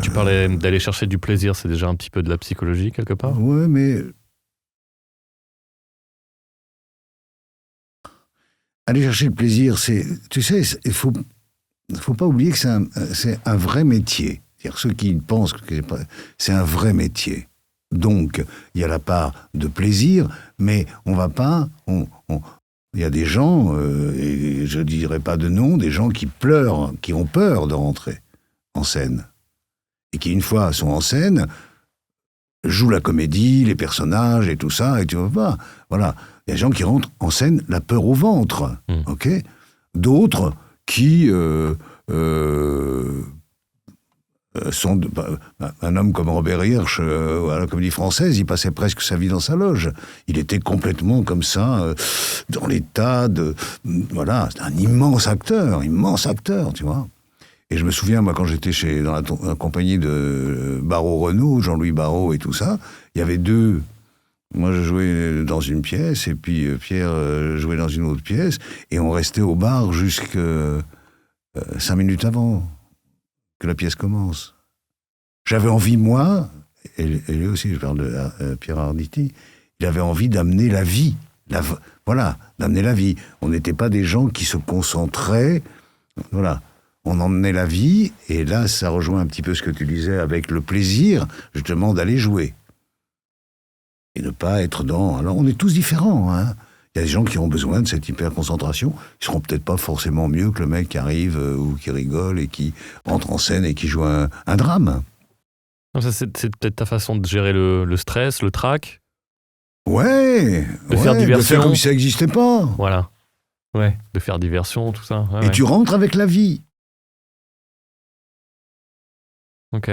Tu parlais d'aller chercher du plaisir, c'est déjà un petit peu de la psychologie, quelque part ? Ouais, mais... Aller chercher le plaisir, tu sais, il faut pas oublier que c'est un vrai métier. C'est-à-dire ceux qui pensent que c'est un vrai métier. Donc, il y a la part de plaisir, mais on va pas... Il y a des gens, et je ne dirai pas de nom, des gens qui pleurent, qui ont peur de rentrer en scène. Et qui, une fois sont en scène, jouent la comédie, les personnages et tout ça, et tu vois pas. Voilà. Il y a des gens qui rentrent en scène la peur au ventre. Ok ? D'autres qui sont... un homme comme Robert Hirsch, à la Comédie Française, il passait presque sa vie dans sa loge. Il était complètement comme ça, dans l'état de... Voilà, c'est un immense acteur, tu vois. Et je me souviens, moi, quand j'étais dans la compagnie de Barrault-Renaud, Jean-Louis Barrault et tout ça, il y avait 2... Moi, je jouais dans une pièce, et puis Pierre jouait dans une autre pièce, et on restait au bar jusqu'à 5 minutes avant que la pièce commence. J'avais envie, moi, et lui aussi, je parle de Pierre Arditi, il avait envie d'amener la vie. D'amener la vie. On n'était pas des gens qui se concentraient, voilà. On emmenait la vie, et là, ça rejoint un petit peu ce que tu disais avec le plaisir, justement, d'aller jouer. Et ne pas être dans... Alors, on est tous différents, hein. Il y a des gens qui ont besoin de cette hyper-concentration. Ils seront peut-être pas forcément mieux que le mec qui arrive ou qui rigole et qui entre en scène et qui joue un drame. Non, ça, c'est peut-être ta façon de gérer le stress, le trac. Ouais. De faire diversion. De faire comme si ça n'existait pas. Voilà. Ouais, de faire diversion, tout ça. Et tu rentres avec la vie. Ok.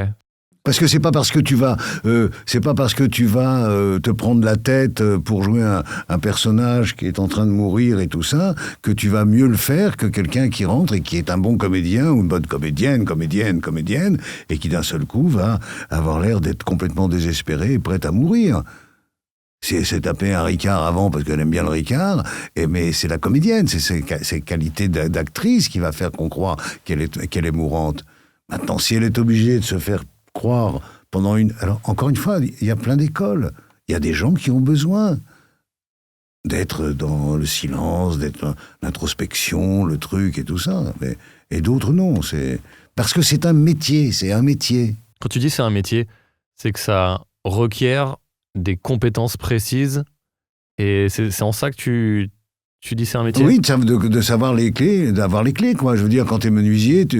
Parce que c'est pas parce que tu vas te prendre la tête pour jouer un personnage qui est en train de mourir et tout ça que tu vas mieux le faire que quelqu'un qui rentre et qui est un bon comédien ou une bonne comédienne et qui d'un seul coup va avoir l'air d'être complètement désespéré et prêt à mourir. C'est taper un Ricard avant parce qu'elle aime bien le Ricard, mais c'est la comédienne, c'est ses qualités d'actrice qui va faire qu'on croit qu'elle est mourante. Maintenant, si elle est obligée de se faire croire pendant Alors, encore une fois, il y a plein d'écoles. Il y a des gens qui ont besoin d'être dans le silence, d'être dans l'introspection, le truc et tout ça. Et d'autres non. Parce que c'est un métier, Quand tu dis c'est un métier, c'est que ça requiert des compétences précises et c'est en ça que tu dis c'est un métier? Oui, de savoir les clés, d'avoir les clés, quoi. Je veux dire, quand t'es menuisier, c'est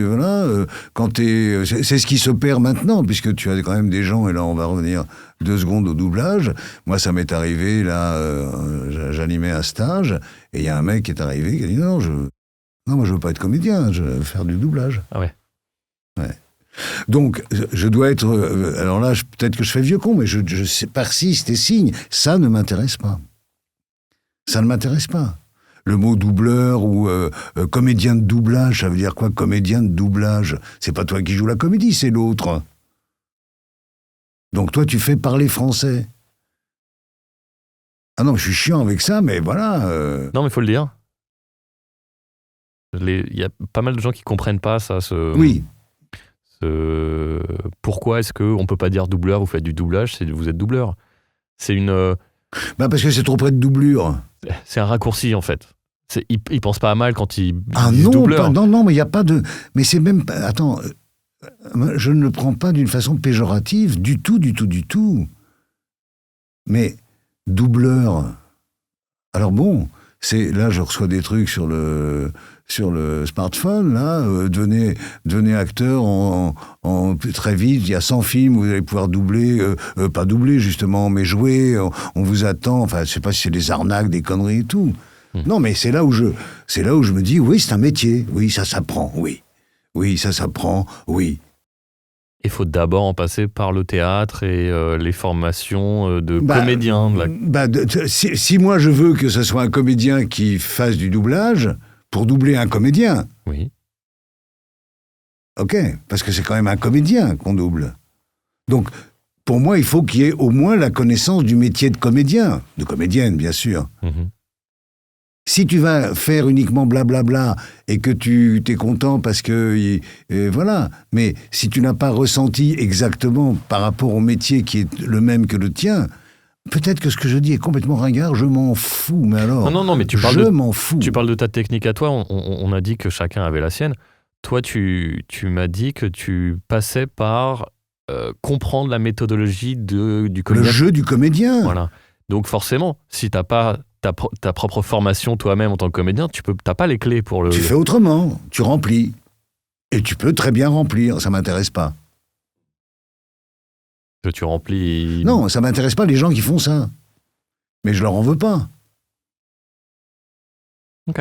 ce qui s'opère maintenant, puisque tu as quand même des gens, et là on va revenir 2 secondes au doublage. Moi, ça m'est arrivé, là, j'animais un stage, et il y a un mec qui est arrivé qui a dit non, moi je veux pas être comédien, je veux faire du doublage. Ah ouais. Ouais. Donc, je dois être... alors là, peut-être que je fais vieux con, mais je persiste et signe. Ça ne m'intéresse pas. Ça ne m'intéresse pas. Le mot doubleur ou comédien de doublage, ça veut dire quoi, comédien de doublage? C'est pas toi qui joues la comédie, c'est l'autre. Donc toi, tu fais parler français. Ah non, je suis chiant avec ça, mais voilà. Non, mais il faut le dire. Il y a pas mal de gens qui comprennent pas ça. Oui. Pourquoi est-ce qu'on peut pas dire doubleur, vous faites du doublage, vous êtes doubleur? C'est une... parce que c'est trop près de doublure. C'est un raccourci, en fait. Ils pensent pas à mal quand ils disent non, doubleur. Non, mais il n'y a pas de... Mais c'est même pas... Attends, je ne le prends pas d'une façon péjorative, du tout. Mais doubleur... Alors bon, là, je reçois des trucs sur le smartphone, là, devenez acteur en très vite, il y a 100 films, vous allez pouvoir doubler, pas doubler justement, mais jouer, on vous attend, enfin, je sais pas si c'est des arnaques, des conneries et tout. Non, mais c'est là où je me dis, oui, c'est un métier, oui, ça s'apprend, oui, ça s'apprend, oui. Il faut d'abord en passer par le théâtre et les formations de comédiens. Si moi je veux que ce soit un comédien qui fasse du doublage, pour doubler un comédien. Oui. Ok, parce que c'est quand même un comédien qu'on double. Donc, pour moi, il faut qu'il y ait au moins la connaissance du métier de comédien, de comédienne, bien sûr. Mm-hmm. Si tu vas faire uniquement blablabla et que tu t'es content parce que... voilà. Mais si tu n'as pas ressenti exactement par rapport au métier qui est le même que le tien... Peut-être que ce que je dis est complètement ringard, je m'en fous, mais alors... Non, mais m'en fous. Tu parles de ta technique à toi, on a dit que chacun avait la sienne. Toi, tu m'as dit que tu passais par comprendre la méthodologie du comédien. Le jeu du comédien. Voilà. Donc forcément, si tu n'as pas ta propre formation toi-même en tant que comédien, tu n'as pas les clés pour le... Tu fais autrement, tu remplis. Et tu peux très bien remplir, ça m'intéresse pas. Que tu remplis... Non, ça m'intéresse pas les gens qui font ça. Mais je leur en veux pas. Ok.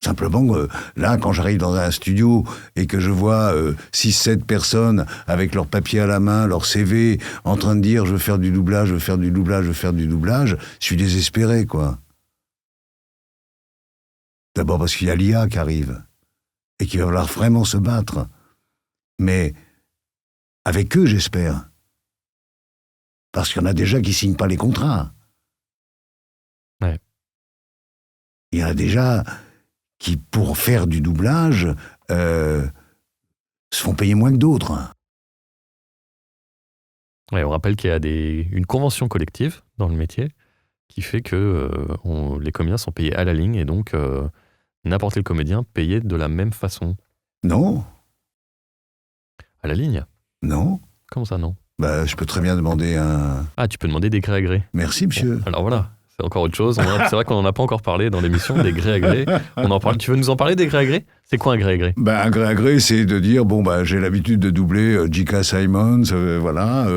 Simplement, là, quand j'arrive dans un studio et que je vois 6-7 personnes avec leur papier à la main, leur CV, en train de dire « je veux faire du doublage, je veux faire du doublage, je veux faire du doublage », je suis désespéré, quoi. D'abord parce qu'il y a l'IA qui arrive et qu'il va falloir vraiment se battre. Mais... avec eux, j'espère. Parce qu'il y en a déjà qui signent pas les contrats. Ouais. Il y en a déjà qui, pour faire du doublage, se font payer moins que d'autres. Ouais, on rappelle qu'il y a une convention collective dans le métier qui fait que les comédiens sont payés à la ligne et donc n'importe quel comédien payé de la même façon. Non. À la ligne? Non. Comment ça, non? Je peux très bien demander un... Ah, tu peux demander des grés à grés. Merci, monsieur. Bon, alors voilà, c'est encore autre chose. C'est vrai qu'on n'en a pas encore parlé dans l'émission, des grés à grés. On en parle. Tu veux nous en parler des grés à grés? C'est quoi un gré à gré? Un gré à gré, c'est de dire, j'ai l'habitude de doubler J.K. Simmons, voilà.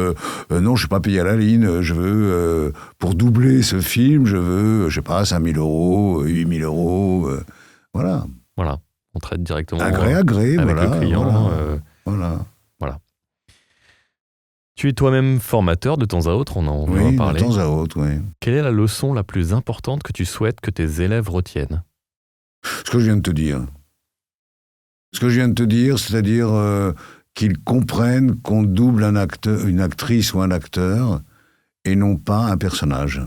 Non, je suis pas payé à la ligne. Je veux, pour doubler ce film, je veux, je sais pas, 5 000 euros, 8 000 euros, voilà. Voilà, on traite directement un gré à gré, avec voilà, le client. Voilà. Tu es toi-même formateur de temps à autre, on en va parler. De temps à autre, oui. Quelle est la leçon la plus importante que tu souhaites que tes élèves retiennent? Ce que je viens de te dire. Ce que je viens de te dire, c'est-à-dire qu'ils comprennent qu'on double un acteur, une actrice ou un acteur, et non pas un personnage.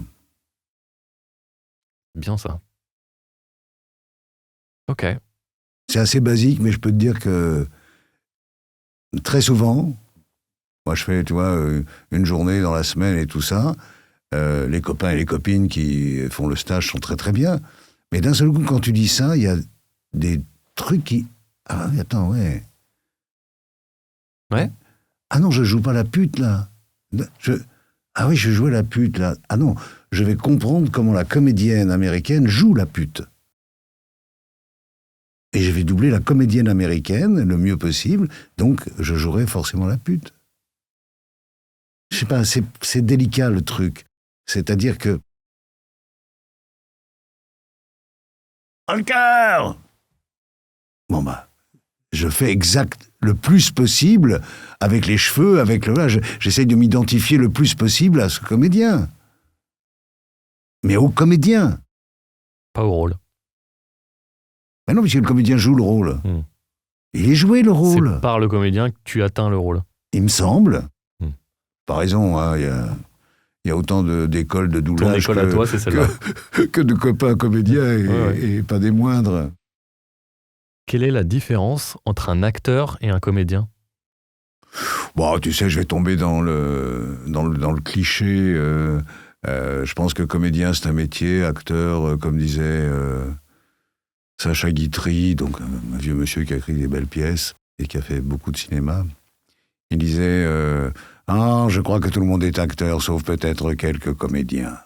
Bien ça. Ok. C'est assez basique, mais je peux te dire que très souvent... Moi, je fais, tu vois, une journée dans la semaine et tout ça. Les copains et les copines qui font le stage sont très très bien. Mais d'un seul coup, quand tu dis ça, il y a des trucs qui... Ah, attends, ouais. Ouais. Ah non, je joue pas la pute, là. Ah oui, je jouais la pute, là. Ah non, je vais comprendre comment la comédienne américaine joue la pute. Et je vais doubler la comédienne américaine le mieux possible, donc je jouerai forcément la pute. Je sais pas, c'est délicat le truc. C'est-à-dire que... Holker! Bon bah, je fais exact le plus possible avec les cheveux, avec le... J'essaye de m'identifier le plus possible à ce comédien. Mais au comédien. Pas au rôle. Ben non, puisque le comédien joue le rôle. Il est joué le rôle. C'est par le comédien que tu atteins le rôle. Il me semble. Pas raison, hein, il y a autant d'écoles de doublage Ton école à toi, c'est celle-là. que de copains comédiens et pas des moindres. Quelle est la différence entre un acteur et un comédien ? Bon, tu sais, je vais tomber dans le cliché. Je pense que comédien, c'est un métier. Acteur, comme disait Sacha Guitry, donc un vieux monsieur qui a écrit des belles pièces et qui a fait beaucoup de cinéma. Il disait je crois que tout le monde est acteur, sauf peut-être quelques comédiens.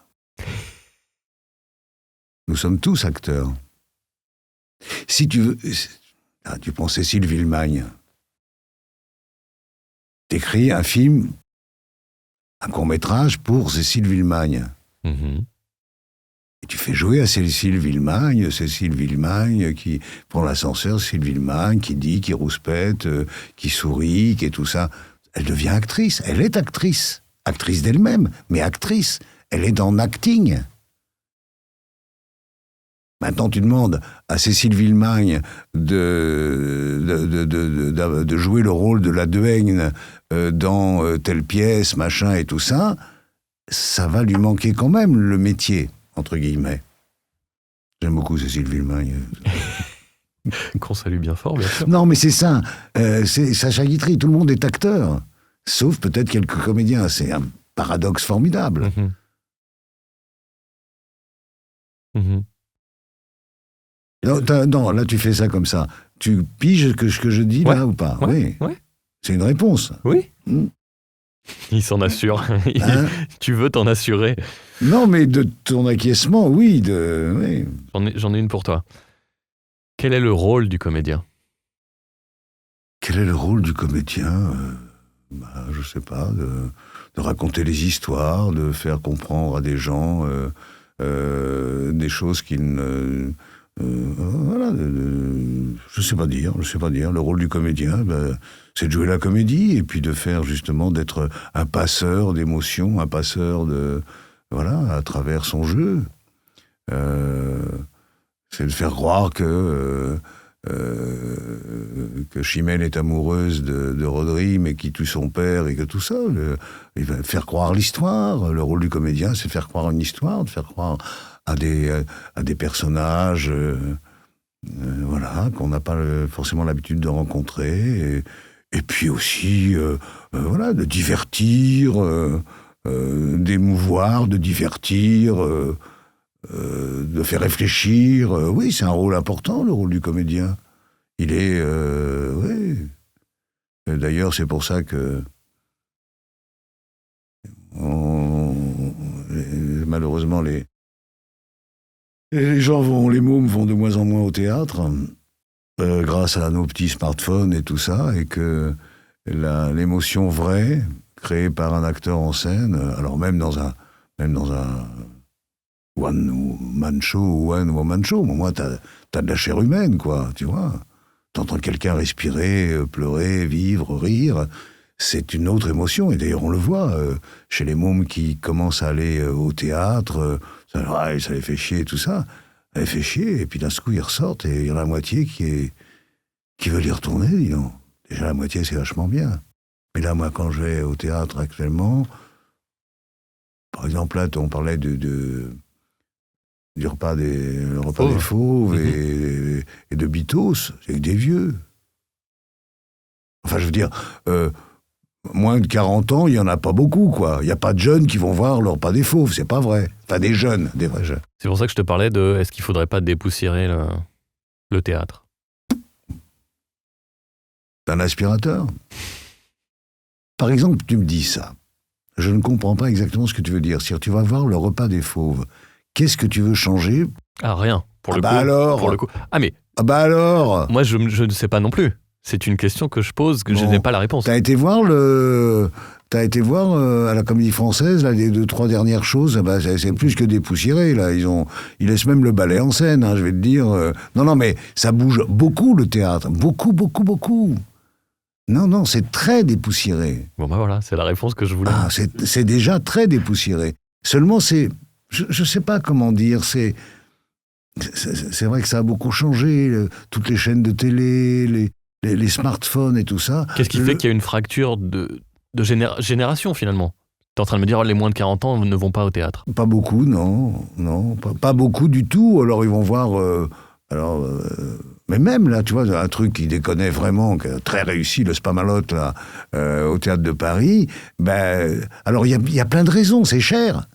Nous sommes tous acteurs. Si tu veux... tu prends Cécile Villemagne. T'écris un film, un court-métrage pour Cécile Villemagne. Et tu fais jouer à Cécile Villemagne qui prend l'ascenseur, Cécile Villemagne, qui dit, qui rouspète, qui sourit, qui est tout ça. Elle devient actrice. Elle est actrice. Actrice d'elle-même, mais actrice. Elle est dans acting. Maintenant, tu demandes à Cécile Villemagne de jouer le rôle de la Duègne dans telle pièce, machin et tout ça, ça va lui manquer quand même le métier, entre guillemets. J'aime beaucoup Cécile Villemagne. Qu'on salue bien fort, bien sûr. Non, mais c'est ça. C'est Sacha Guitry, tout le monde est acteur. Sauf peut-être quelques comédiens. C'est un paradoxe formidable. Non, là, tu fais ça comme ça. Tu piges ce que je dis là ou pas? Oui. C'est une réponse. Oui. Il s'en assure. Tu veux t'en assurer. Non, mais de ton acquiescement, oui. J'en ai une pour toi. Quel est le rôle du comédien ? Quel est le rôle du comédien ? Je sais pas, de raconter les histoires, de faire comprendre à des gens des choses qu'ils ne... voilà, je sais pas dire. Le rôle du comédien, c'est de jouer la comédie et puis de faire justement d'être un passeur d'émotions, un passeur de... Voilà, à travers son jeu. C'est de faire croire que Chimène est amoureuse de Rodri, mais qui tue son père et que tout ça. Il va faire croire l'histoire. Le rôle du comédien, c'est de faire croire une histoire, de faire croire à des personnages voilà, qu'on n'a pas forcément l'habitude de rencontrer. Et puis aussi, voilà, de divertir, d'émouvoir, de divertir... de faire réfléchir. Oui, c'est un rôle important, le rôle du comédien. Il est... oui. D'ailleurs, c'est pour ça que... malheureusement, les gens les mômes vont de moins en moins au théâtre, grâce à nos petits smartphones et tout ça, et que l'émotion vraie, créée par un acteur en scène, alors même dans un one-man show ou one-woman show. Moi, t'as de la chair humaine, quoi, tu vois. T'entends quelqu'un respirer, pleurer, vivre, rire. C'est une autre émotion. Et d'ailleurs, on le voit chez les mômes qui commencent à aller au théâtre. Ça les fait chier et tout ça. Ça les fait chier. Et puis d'un coup, ils ressortent et il y en a la moitié qui veut y retourner, dis donc. Déjà, la moitié, c'est vachement bien. Mais là, moi, quand je vais au théâtre actuellement, par exemple, là, on parlait du repas des fauves et de Bitos, c'est des vieux. Enfin, je veux dire, moins de 40 ans, il n'y en a pas beaucoup, quoi. Il n'y a pas de jeunes qui vont voir leur pas des fauves, c'est pas vrai. Enfin, des jeunes, des vrais jeunes. C'est pour ça que je te parlais de est-ce qu'il faudrait pas dépoussiérer le théâtre? Un aspirateur. Par exemple, tu me dis ça. Je ne comprends pas exactement ce que tu veux dire. Si tu vas voir le repas des fauves, qu'est-ce que tu veux changer? Ah, rien. Pour le coup. Alors pour le coup. Ah, mais. Ah bah alors Moi, je ne sais pas non plus. C'est une question que je pose, que je n'ai pas la réponse. T'as été voir à la Comédie Française, là, les 2-3 dernières choses, bah, c'est plus que dépoussiéré, là. Ils laissent même le ballet en scène, hein, je vais te dire. Non, mais ça bouge beaucoup, le théâtre. Beaucoup, beaucoup, beaucoup. Non, c'est très dépoussiéré. Bon, bah voilà, c'est la réponse que je voulais. Ah, c'est déjà très dépoussiéré. Seulement, je ne sais pas comment dire, c'est vrai que ça a beaucoup changé, toutes les chaînes de télé, les smartphones et tout ça. Qu'est-ce qui fait qu'il y a une fracture de génération, finalement? T'es en train de me dire, les moins de 40 ans ne vont pas au théâtre? Pas beaucoup, non, pas beaucoup du tout. Alors, ils vont voir... mais même là, tu vois, un truc qui déconnait vraiment, qui a très réussi, le Spamalot, là, au Théâtre de Paris, ben, alors il y a plein de raisons, c'est cher.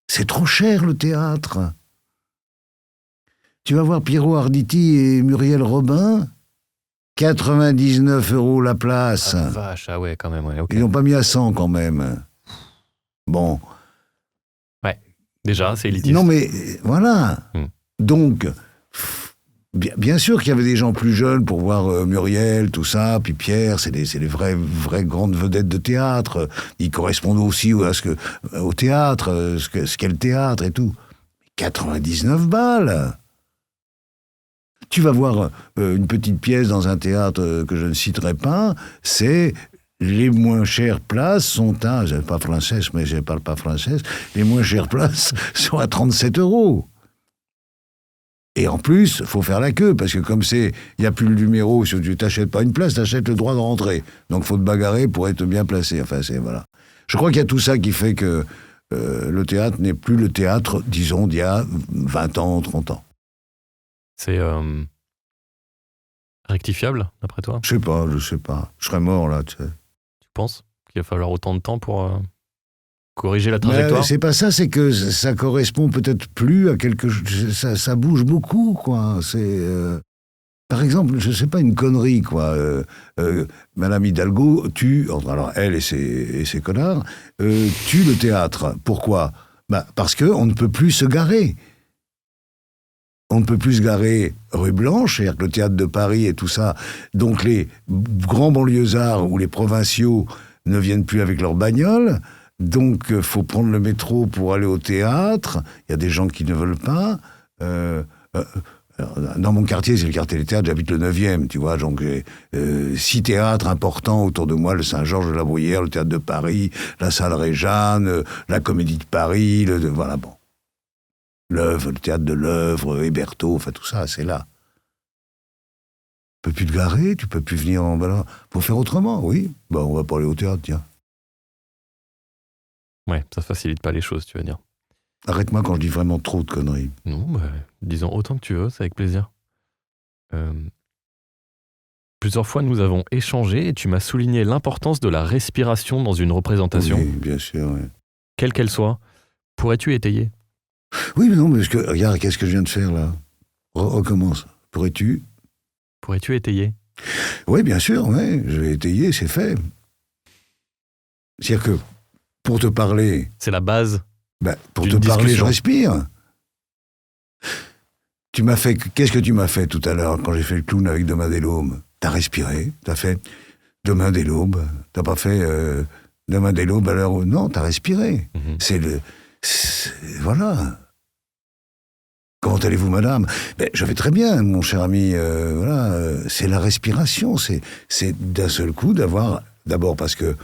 C'est trop cher, le théâtre. Tu vas voir Pierrot Arditi et Muriel Robin, 99 € la place. Ah, vache, ah ouais, quand même, ouais, ok. Ils n'ont pas mis à 100 quand même. Bon. Ouais, déjà, c'est élitiste. Non, mais voilà. Donc... Bien sûr qu'il y avait des gens plus jeunes pour voir Muriel, tout ça, puis Pierre, c'est les vraies grandes vedettes de théâtre. Ils correspondent aussi au théâtre, ce qu'est le théâtre et tout. 99 balles. Tu vas voir une petite pièce dans un théâtre que je ne citerai pas, c'est les moins chères places sont à, je ne parle pas française, mais je ne parle pas française, les moins chères places sont à 37 €. Et en plus, il faut faire la queue, parce que comme il n'y a plus le numéro, si tu t'achètes pas une place, tu achètes le droit de rentrer. Donc il faut te bagarrer pour être bien placé. Enfin, voilà. Je crois qu'il y a tout ça qui fait que le théâtre n'est plus le théâtre, disons, d'il y a 20 ans, 30 ans. C'est rectifiable, d'après toi? Je sais pas. Je serais mort, là, tu sais. Tu penses qu'il va falloir autant de temps pour corriger la trajectoire? C'est pas ça, c'est que ça correspond peut-être plus à quelque chose. Ça bouge beaucoup, quoi. Par exemple, je sais pas, une connerie, quoi. Madame Hidalgo tue, alors elle et ses connards, tue le théâtre. Pourquoi? Parce qu'on ne peut plus se garer. On ne peut plus se garer rue Blanche, c'est-à-dire que le théâtre de Paris et tout ça. Donc les grands banlieusards ou les provinciaux ne viennent plus avec leur bagnole. Donc, il faut prendre le métro pour aller au théâtre. Il y a des gens qui ne veulent pas. Dans mon quartier, c'est le quartier des théâtres, j'habite le 9e, tu vois. Donc, j'ai 6 théâtres importants autour de moi, le Saint-Georges de la Bruyère, le Théâtre de Paris, la Salle Réjane, la Comédie de Paris, voilà, bon. Le Théâtre de l'Œuvre, Hébertot, enfin, tout ça, c'est là. Tu peux plus te garer, tu peux plus venir en... Faut faire autrement, oui. On va pas aller au théâtre, tiens. Ouais, ça facilite pas les choses, tu veux dire. Arrête-moi quand je dis vraiment trop de conneries. Non, disons autant que tu veux, c'est avec plaisir. Plusieurs fois, nous avons échangé et tu m'as souligné l'importance de la respiration dans une représentation. Oui, bien sûr, oui. Quelle qu'elle soit. Pourrais-tu étayer? Oui, mais non, parce que, regarde, qu'est-ce que je viens de faire, là? Recommence. Pourrais-tu étayer? Oui, bien sûr, oui. Je vais étayer, c'est fait. C'est-à-dire que, pour te parler... C'est la base. Pour te parler, je respire. Qu'est-ce que tu m'as fait tout à l'heure quand j'ai fait le clown avec Demain dès l'aube? T'as respiré, t'as fait Demain dès l'aube. T'as pas fait Demain dès l'aube à l'heure où... Non, t'as respiré. Voilà. Comment allez-vous, madame? Je vais très bien, mon cher ami. C'est la respiration. C'est d'un seul coup d'avoir... D'abord parce que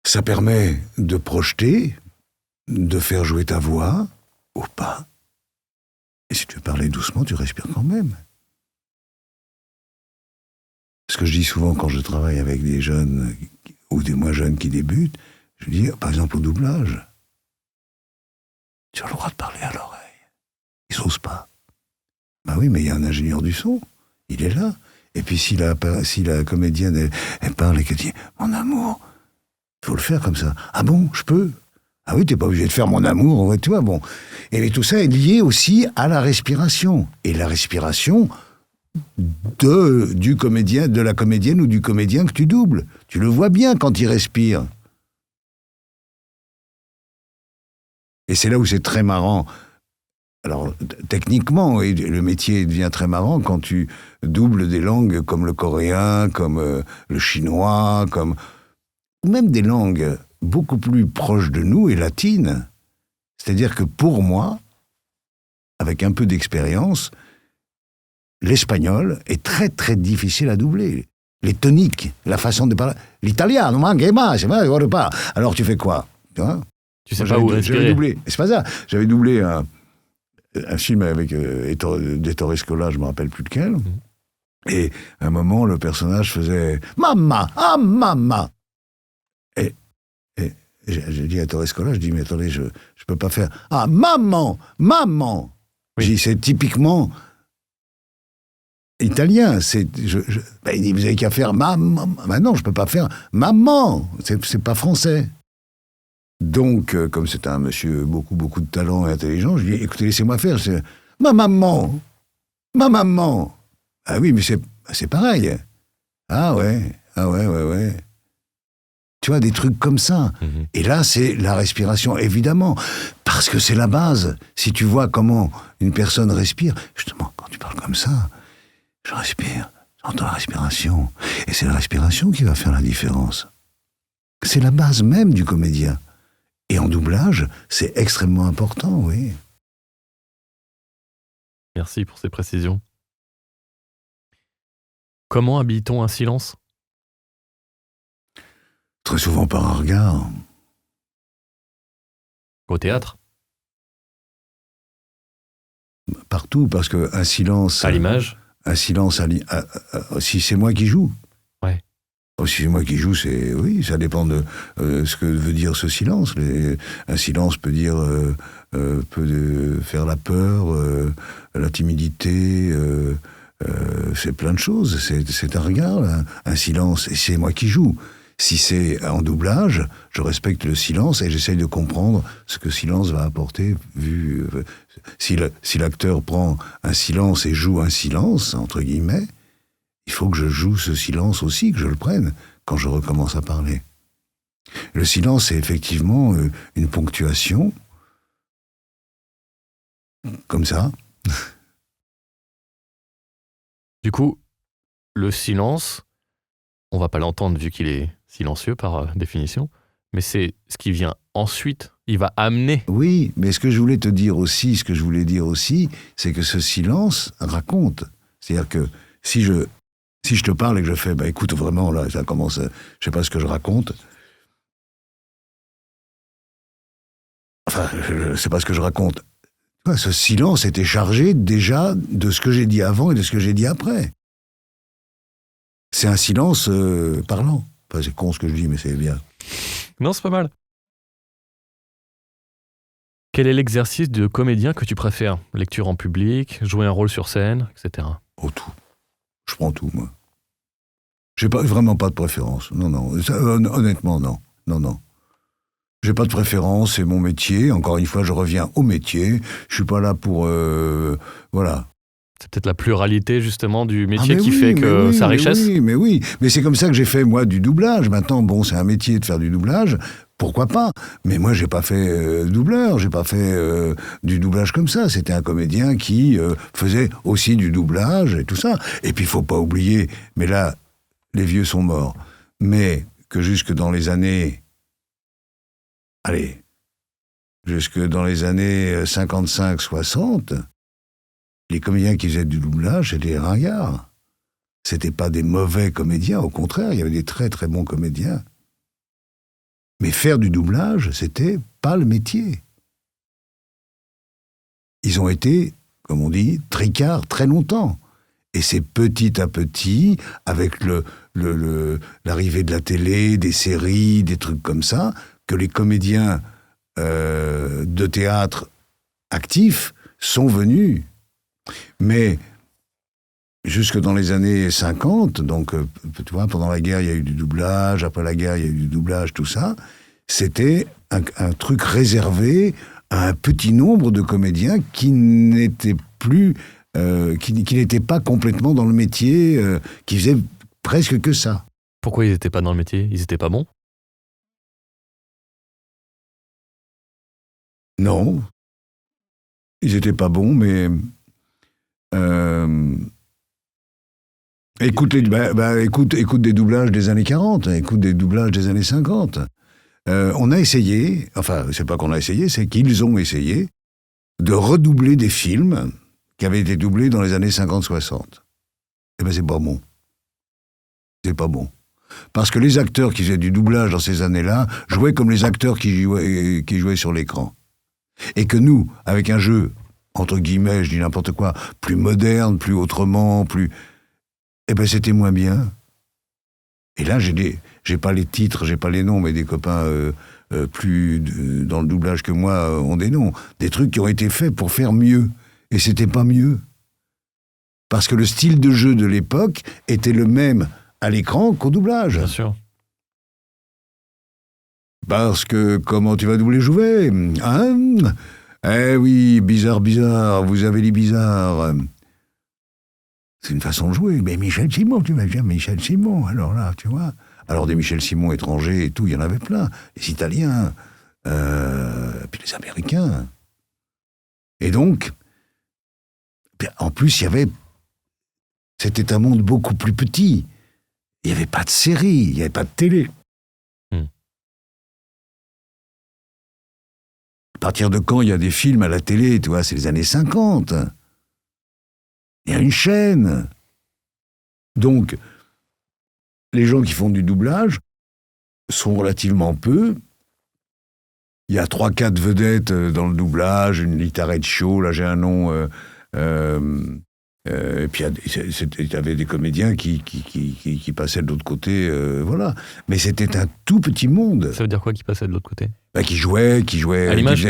ça permet de projeter, de faire jouer ta voix, ou pas. Et si tu veux parler doucement, tu respires quand même. Ce que je dis souvent quand je travaille avec des jeunes ou des moins jeunes qui débutent, je dis, par exemple, au doublage, tu as le droit de parler à l'oreille. Ils n'osent pas. Oui, mais il y a un ingénieur du son, il est là. Et puis si la comédienne, elle parle et qu'elle dit « Mon amour, Il faut le faire comme ça. Ah bon, je peux? Ah oui, t'es pas obligé de faire mon amour, ouais, tu vois, bon. Et tout ça est lié aussi à la respiration. Et la respiration du comédien, de la comédienne ou du comédien que tu doubles. Tu le vois bien quand il respire. Et c'est là où c'est très marrant. Alors, techniquement, le métier devient très marrant quand tu doubles des langues comme le coréen, comme le chinois, ou même des langues beaucoup plus proches de nous et latines. C'est-à-dire que pour moi, avec un peu d'expérience, l'espagnol est très très difficile à doubler. Les toniques, la façon de parler. L'italien, non manque pas, c'est vrai, on pas. Alors tu fais quoi? Tu vois? Tu sais pas où respirer. J'avais doublé, c'est pas ça. J'avais doublé un film avec d'Ettore Scola, je me rappelle plus lequel. Et à un moment, le personnage faisait Mamma, ah mamma. Et j'ai dit à Ettore Scola, je dis mais attendez, je peux pas faire ah maman, maman. Oui. J'ai dit c'est typiquement italien. Ben, il dit vous avez qu'à faire maman. Ben non, je peux pas faire maman. C'est pas français. Donc, comme c'est un monsieur beaucoup de talent et intelligent, je lui ai dit, écoutez, laissez-moi faire. C'est ma maman. Ah oui, mais c'est pareil. Ah ouais. Tu vois, des trucs comme ça. Mm-hmm. Et là, c'est la respiration, évidemment, parce que c'est la base. Si tu vois comment une personne respire, justement, quand tu parles comme ça, je respire, j'entends la respiration. Et c'est la respiration qui va faire la différence. C'est la base même du comédien. Et en doublage, c'est extrêmement important, oui. Merci pour ces précisions. Comment habille-t-on un silence? Très souvent par un regard. Au théâtre? Partout, parce qu'un silence... À l'image? Un silence, si c'est moi qui joue. Ouais. Si c'est moi qui joue, oui, ça dépend de ce que veut dire ce silence. Un silence peut dire, peut faire la peur, la timidité, c'est plein de choses. C'est un regard, là. Un silence, et c'est moi qui joue. Si c'est en doublage, je respecte le silence et j'essaye de comprendre ce que silence va apporter. Si l'acteur prend un silence et joue un silence, entre guillemets, il faut que je joue ce silence aussi, que je le prenne quand je recommence à parler. Le silence, c'est effectivement une ponctuation, comme ça. Du coup, le silence, on va pas l'entendre vu qu'il est silencieux par définition, mais c'est ce qui vient ensuite, il va amener. Oui, mais ce que je voulais dire aussi, c'est que ce silence raconte. C'est-à-dire que si je te parle et que je fais, écoute, vraiment, là, ça commence, je sais pas ce que je raconte. Enfin, je sais pas ce que je raconte. Ce silence était chargé déjà de ce que j'ai dit avant et de ce que j'ai dit après. C'est un silence parlant. Enfin, c'est con ce que je dis, mais c'est bien. Non, c'est pas mal. Quel est l'exercice de comédien que tu préfères? Lecture en public, jouer un rôle sur scène, etc. Oh, tout. Je prends tout, moi. J'ai vraiment pas de préférence. Non. Honnêtement, non. J'ai pas de préférence, c'est mon métier. Encore une fois, je reviens au métier. Je suis pas là pour... voilà. C'est peut-être la pluralité, justement, du métier qui fait que sa richesse. Mais oui. Mais c'est comme ça que j'ai fait, moi, du doublage. Maintenant, bon, c'est un métier de faire du doublage. Pourquoi pas? Mais moi, j'ai pas fait doubleur. J'ai pas fait du doublage comme ça. C'était un comédien qui faisait aussi du doublage et tout ça. Et puis, il faut pas oublier, mais là, les vieux sont morts. Mais que jusque dans les années... jusque dans les années 55-60... les comédiens qui faisaient du doublage, c'était des ringards. C'était pas des mauvais comédiens, au contraire, il y avait des très très bons comédiens. Mais faire du doublage, c'était pas le métier. Ils ont été, comme on dit, tricards très longtemps. Et c'est petit à petit, avec l'arrivée de la télé, des séries, des trucs comme ça, que les comédiens de théâtre actifs sont venus. Mais jusque dans les années 50, donc tu vois, pendant la guerre, il y a eu du doublage, après la guerre, il y a eu du doublage, tout ça. C'était un truc réservé à un petit nombre de comédiens qui n'étaient plus, qui n'étaient pas complètement dans le métier, qui faisaient presque que ça. Pourquoi ils n'étaient pas dans le métier? Ils étaient pas bons? Non, ils étaient pas bons, mais écoute des doublages des années 40, écoute des doublages des années 50. On a essayé, enfin, c'est pas qu'on a essayé, c'est qu'ils ont essayé de redoubler des films qui avaient été doublés dans les années 50-60. Eh ben, c'est pas bon. C'est pas bon. Parce que les acteurs qui faisaient du doublage dans ces années-là jouaient comme les acteurs qui jouaient sur l'écran. Et que nous, avec un jeu, entre guillemets, je dis n'importe quoi, plus moderne, plus autrement, plus... Eh ben, c'était moins bien. Et là, j'ai pas les titres, j'ai pas les noms, mais des copains dans le doublage que moi ont des noms. Des trucs qui ont été faits pour faire mieux. Et c'était pas mieux. Parce que le style de jeu de l'époque était le même à l'écran qu'au doublage. Bien sûr. Parce que comment tu vas doubler Jouvet, hein? Eh oui, bizarre, vous avez dit bizarre. C'est une façon de jouer. Mais Michel Simon, tu vas dire Michel Simon, alors là, tu vois. Alors des Michel Simon étrangers et tout, il y en avait plein. Les Italiens, puis les Américains. Et donc, en plus, c'était un monde beaucoup plus petit. Il n'y avait pas de série, il n'y avait pas de télé. À partir de quand il y a des films à la télé, tu vois, c'est les années 50. Il y a une chaîne. Donc, les gens qui font du doublage sont relativement peu. Il y a 3-4 vedettes dans le doublage, une Lita Show, là j'ai un nom. Et puis il y avait des comédiens qui passaient de l'autre côté, voilà. Mais c'était un tout petit monde. Ça veut dire quoi qui passait de l'autre côté? Qui jouaient, qui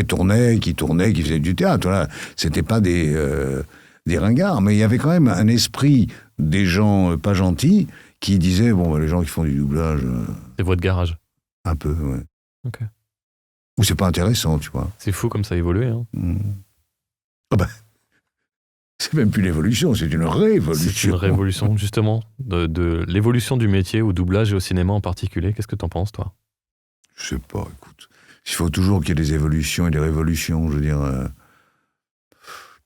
tournaient, qui faisaient du théâtre. Voilà. C'était pas des ringards, mais il y avait quand même un esprit des gens pas gentils qui disaient, bon, les gens qui font du doublage... C'est voix de garage. Un peu, ouais. Ok. Ou c'est pas intéressant, tu vois. C'est fou comme ça a évolué, hein. Ah ben, c'est même plus l'évolution, c'est une révolution. C'est une révolution, justement, de l'évolution du métier au doublage et au cinéma en particulier. Qu'est-ce que t'en penses, toi? Je sais pas, écoute. Il faut toujours qu'il y ait des évolutions et des révolutions, je veux dire...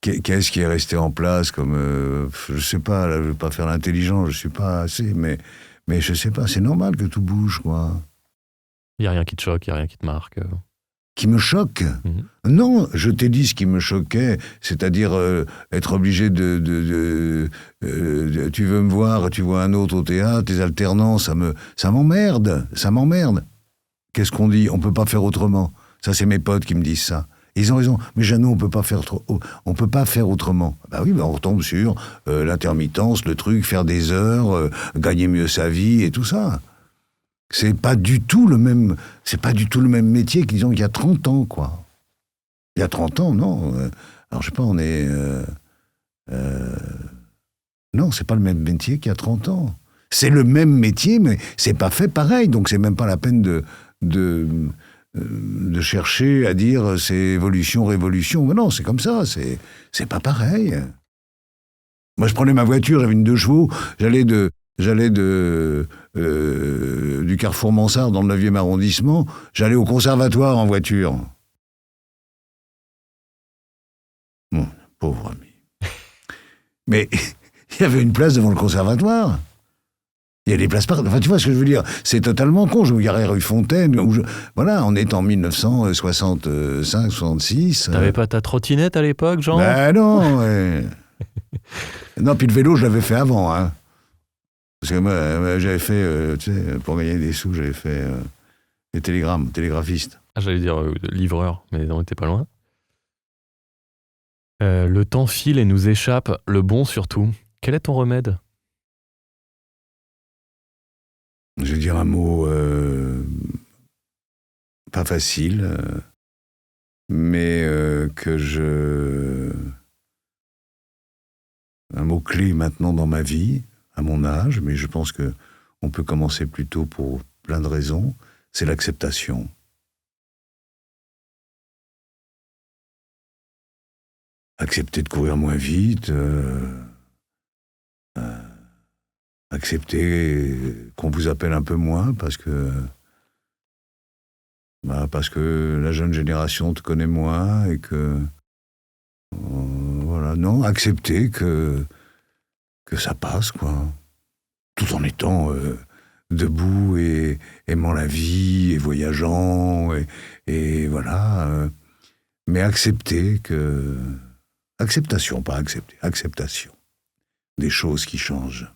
Qu'est-ce qui est resté en place comme... je sais pas, là, je veux pas faire l'intelligent, je suis pas assez, mais je sais pas, c'est normal que tout bouge, quoi. Il y a rien qui te choque, il y a rien qui te marque. Qui me choque? Non, je t'ai dit ce qui me choquait, c'est-à-dire être obligé de tu veux me voir, tu vois un autre au théâtre, les alternances, ça m'emmerde. Qu'est-ce qu'on dit? On peut pas faire autrement. Ça, c'est mes potes qui me disent ça. Ils ont raison. Mais Jeannot, on peut pas faire autrement. Bah oui, on retombe sur l'intermittence, le truc, faire des heures, gagner mieux sa vie et tout ça. C'est pas du tout le même métier que, disons, qu'il y a 30 ans, quoi. Il y a 30 ans, non. Alors, je sais pas, on est... non, c'est pas le même métier qu'il y a 30 ans. C'est le même métier, mais c'est pas fait pareil. Donc, c'est même pas la peine de chercher à dire c'est évolution, révolution. Mais non, c'est comme ça, c'est pas pareil. Moi, je prenais ma voiture, j'avais une 2 chevaux, j'allais du Carrefour Mansart dans le 9e arrondissement, j'allais au conservatoire en voiture. Bon, pauvre ami. Mais il y avait une place devant le conservatoire. Il y a des places partout. Enfin, tu vois ce que je veux dire? C'est totalement con. Je me garais rue Fontaine. Voilà, on est en 1965, 66. T'avais pas ta trottinette à l'époque, Jean? Ben non, ouais. Non, puis le vélo, je l'avais fait avant, hein. Parce que moi, j'avais fait, tu sais, pour gagner des sous, j'avais fait des télégrammes, télégraphiste. Ah, j'allais dire livreur, mais on était pas loin. Le temps file et nous échappe, le bon surtout. Quel est ton remède? Je vais dire un mot pas facile, mais que un mot-clé maintenant dans ma vie, à mon âge, mais je pense que on peut commencer plus tôt pour plein de raisons, c'est l'acceptation. Accepter de courir moins vite, accepter qu'on vous appelle un peu moins parce que la jeune génération te connaît moins et que voilà, non, accepter que ça passe, quoi, tout en étant debout et aimant la vie et voyageant et voilà, mais accepter que acceptation, pas accepter, acceptation des choses qui changent.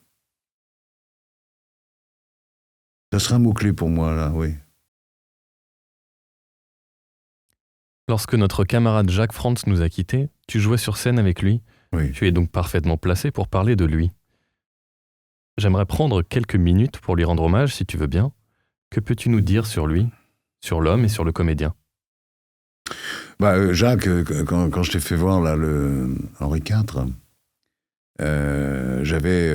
Ça serait un mot-clé pour moi, là, oui. Lorsque notre camarade Jacques Frantz nous a quittés, tu jouais sur scène avec lui. Oui. Tu es donc parfaitement placé pour parler de lui. J'aimerais prendre quelques minutes pour lui rendre hommage, si tu veux bien. Que peux-tu nous dire sur lui, sur l'homme et sur le comédien ? Jacques, quand je t'ai fait voir là, le Henri IV, j'avais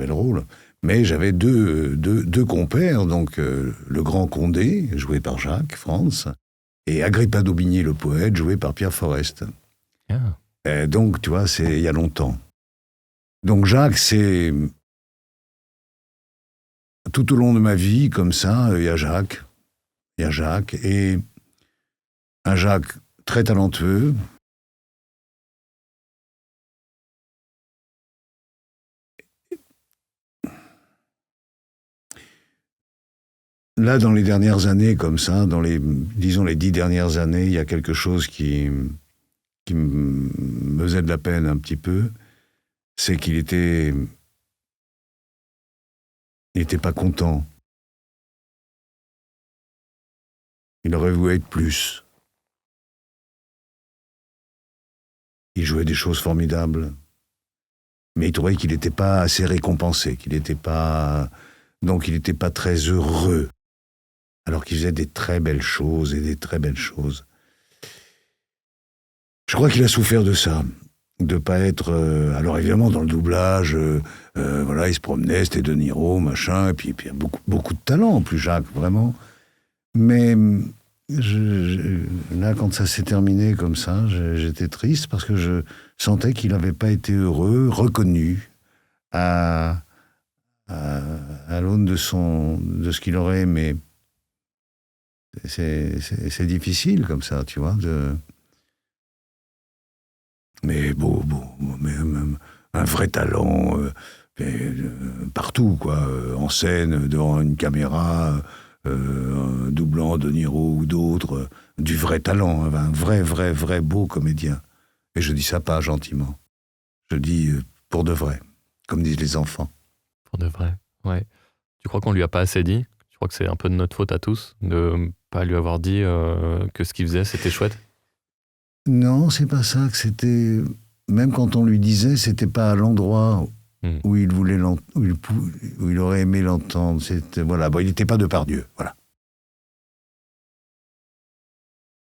le rôle, mais j'avais deux compères, donc le Grand Condé, joué par Jacques Frantz, et Agrippa d'Aubigné, le poète, joué par Pierre Forest. Ah. Donc, tu vois, c'est il y a longtemps. Donc Jacques, c'est tout au long de ma vie, comme ça, il y a Jacques, et un Jacques très talentueux, là, dans les dernières années, comme ça, disons les 10 dernières années, il y a quelque chose qui me faisait de la peine un petit peu, c'est qu'il était pas content. Il aurait voulu être plus. Il jouait des choses formidables. Mais il trouvait qu'il n'était pas assez récompensé, donc il n'était pas très heureux. Alors qu'il faisait des très belles choses et des très belles choses. Je crois qu'il a souffert de ça, de pas être... alors évidemment, dans le doublage, voilà, il se promenait, c'était De Niro, machin, et puis il y a beaucoup de talent, en plus, Jacques, vraiment. Mais là, quand ça s'est terminé comme ça, j'étais triste parce que je sentais qu'il n'avait pas été heureux, reconnu à l'aune de ce qu'il aurait aimé. C'est difficile comme ça, tu vois. Mais mais un vrai talent partout, quoi. En scène, devant une caméra, doublant De Niro ou d'autres, du vrai talent, un vrai beau comédien. Et je dis ça pas gentiment. Je dis pour de vrai, comme disent les enfants. Pour de vrai, ouais. Tu crois qu'on lui a pas assez dit ? Tu crois que c'est un peu de notre faute à tous de pas lui avoir dit que ce qu'il faisait, c'était chouette ? Non, c'est pas ça, que c'était... Même quand on lui disait, c'était pas à l'endroit où il voulait où il aurait aimé l'entendre. Voilà, il n'était pas Depardieu, voilà.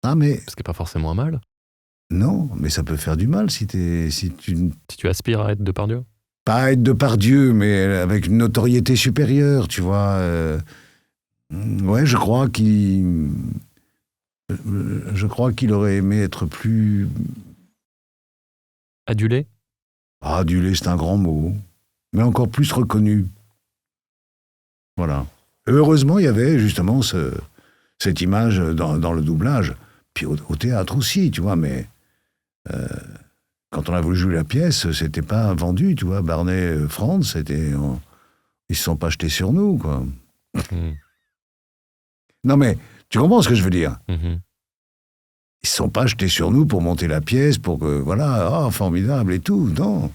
Ah, mais... Ce qui n'est pas forcément un mal. Non, mais ça peut faire du mal si tu... Si tu aspires à être Depardieu ? Pas être Depardieu, mais avec une notoriété supérieure, tu vois. Ouais, je crois qu'il aurait aimé être plus... Adulé ? Adulé, c'est un grand mot. Mais encore plus reconnu. Voilà. Heureusement, il y avait justement cette image dans le doublage. Puis au théâtre aussi, tu vois, mais... quand on a voulu jouer la pièce, c'était pas vendu, tu vois. Barnet, Frantz, ils se sont pas jetés sur nous, quoi. Non, mais tu comprends ce que je veux dire ? Ils se sont pas jetés sur nous pour monter la pièce, pour que, voilà, formidable et tout, non.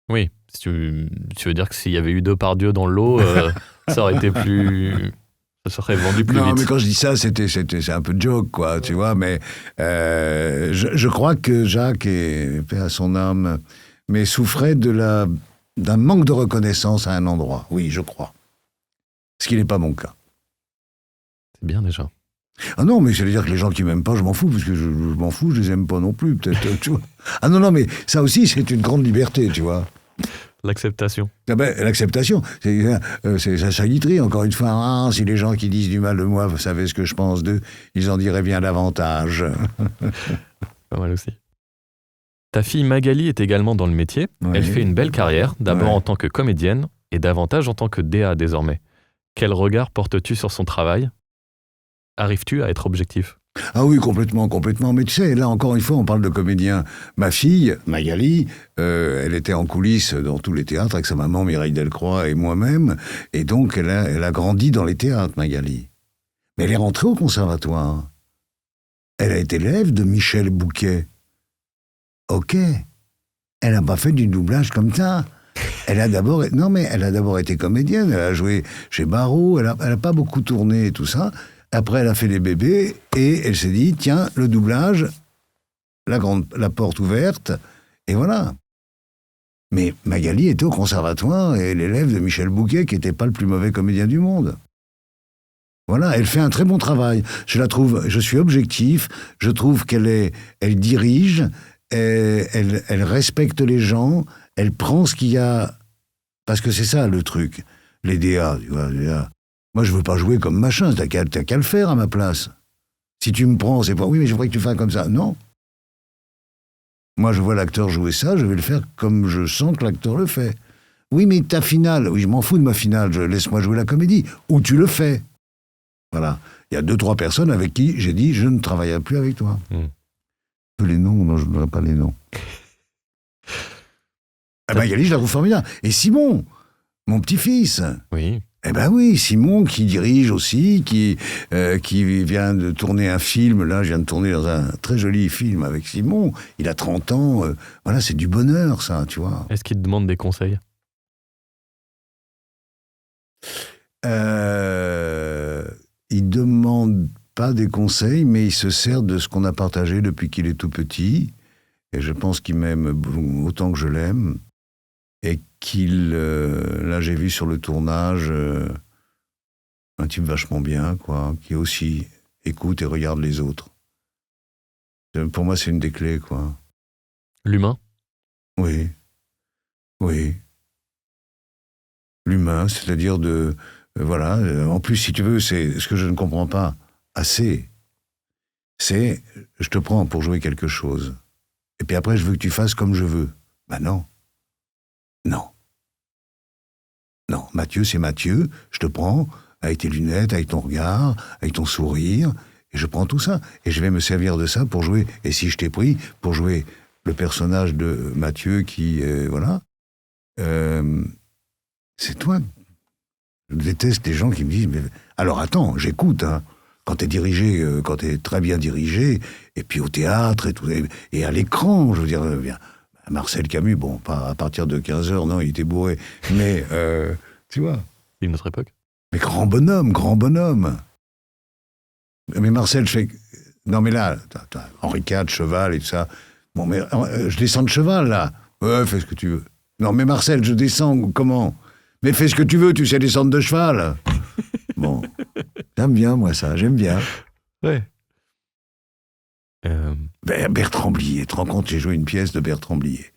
Oui, si tu veux dire que s'il y avait eu Depardieu dans le lot, ça aurait été plus... Ça serait vendu plus vite. Non, mais quand je dis ça, c'est un peu de joke, quoi, tu vois, mais je crois que Jacques, paix à son âme, mais souffrait d'un manque de reconnaissance à un endroit. Oui, je crois. Ce qui n'est pas mon cas. C'est bien déjà. Ah non, mais c'est-à-dire que les gens qui m'aiment pas, je m'en fous, parce que je m'en fous, je les aime pas non plus, peut-être, tu vois. Ah non, mais ça aussi, c'est une grande liberté, tu vois. L'acceptation. Ah ben, l'acceptation, c'est Sacha Guitry, encore une fois. Ah, si les gens qui disent du mal de moi savaient ce que je pense d'eux, ils en diraient bien davantage. Pas mal aussi. Ta fille Magali est également dans le métier. Ouais. Elle fait une belle carrière, d'abord Ouais. en tant que comédienne et davantage en tant que DA désormais. Quel regard portes-tu sur son travail ? Arrives-tu à être objectif ? Ah oui, complètement. Mais tu sais, là, encore une fois, on parle de comédien. Ma fille, Magali, elle était en coulisses dans tous les théâtres avec sa maman, Mireille Delcroix, et moi-même. Et donc, elle a grandi dans les théâtres, Magali. Mais elle est rentrée au conservatoire. Elle a été élève de Michel Bouquet. Ok. Elle n'a pas fait du doublage comme ça. Elle a d'abord été comédienne. Elle a joué chez Barrault. Elle a pas beaucoup tourné et tout ça. Après, elle a fait les bébés et elle s'est dit, tiens, le doublage, la porte ouverte, et voilà. Mais Magali était au conservatoire et l'élève de Michel Bouquet, qui n'était pas le plus mauvais comédien du monde. Voilà, elle fait un très bon travail. Je suis objectif, je trouve elle dirige, elle respecte les gens, elle prend ce qu'il y a, parce que c'est ça le truc, les DA, tu vois, les DA. Moi, je veux pas jouer comme machin, t'as qu'à le faire à ma place. Si tu me prends, c'est pas, oui, mais je voudrais que tu fasses comme ça. Non. Moi, je vois l'acteur jouer ça, je vais le faire comme je sens que l'acteur le fait. Oui, mais ta finale, oui, je m'en fous de ma finale, laisse-moi jouer la comédie. Ou tu le fais. Voilà. Il y a 2-3 personnes avec qui j'ai dit, je ne travaillerai plus avec toi. Les noms, non, je ne donnerai pas les noms. Magali, je la trouve formidable. Et Simon, mon petit-fils. Oui. Eh ben oui, Simon qui dirige aussi, qui vient de tourner un film. Là, je viens de tourner dans un très joli film avec Simon. Il a 30 ans. Voilà, c'est du bonheur, ça, tu vois. Est-ce qu'il te demande des conseils ? Il demande pas des conseils, mais il se sert de ce qu'on a partagé depuis qu'il est tout petit. Et je pense qu'il m'aime autant que je l'aime. Et là j'ai vu sur le tournage un type vachement bien, quoi, qui aussi écoute et regarde les autres. Pour moi, c'est une des clés, quoi. L'humain ? Oui. L'humain, c'est-à-dire voilà, en plus, si tu veux, c'est ce que je ne comprends pas assez, c'est, je te prends pour jouer quelque chose, et puis après, je veux que tu fasses comme je veux. Ben non. Non, Mathieu, c'est Mathieu, je te prends avec tes lunettes, avec ton regard, avec ton sourire, et je prends tout ça, et je vais me servir de ça pour jouer, et si je t'ai pris, pour jouer le personnage de Mathieu qui, voilà, c'est toi. Je déteste les gens qui me disent, mais... Alors attends, j'écoute, hein, quand t'es dirigé, quand t'es très bien dirigé, et puis au théâtre, et tout, et à l'écran, je veux dire, bien... Marcel Camus, bon, pas à partir de 15h, non, il était bourré. Mais, tu vois. C'est une autre époque. Mais grand bonhomme. Mais Marcel, non, mais là, Henri IV, cheval et tout ça. Bon, mais je descends de cheval, là. Ouais, fais ce que tu veux. Non, mais Marcel, je descends, comment ? Mais fais ce que tu veux, tu sais descendre de cheval. Bon. J'aime bien, moi, ça, j'aime bien. Ouais. Bertrand Blier, tu te rends compte, j'ai joué une pièce de Bertrand Blier.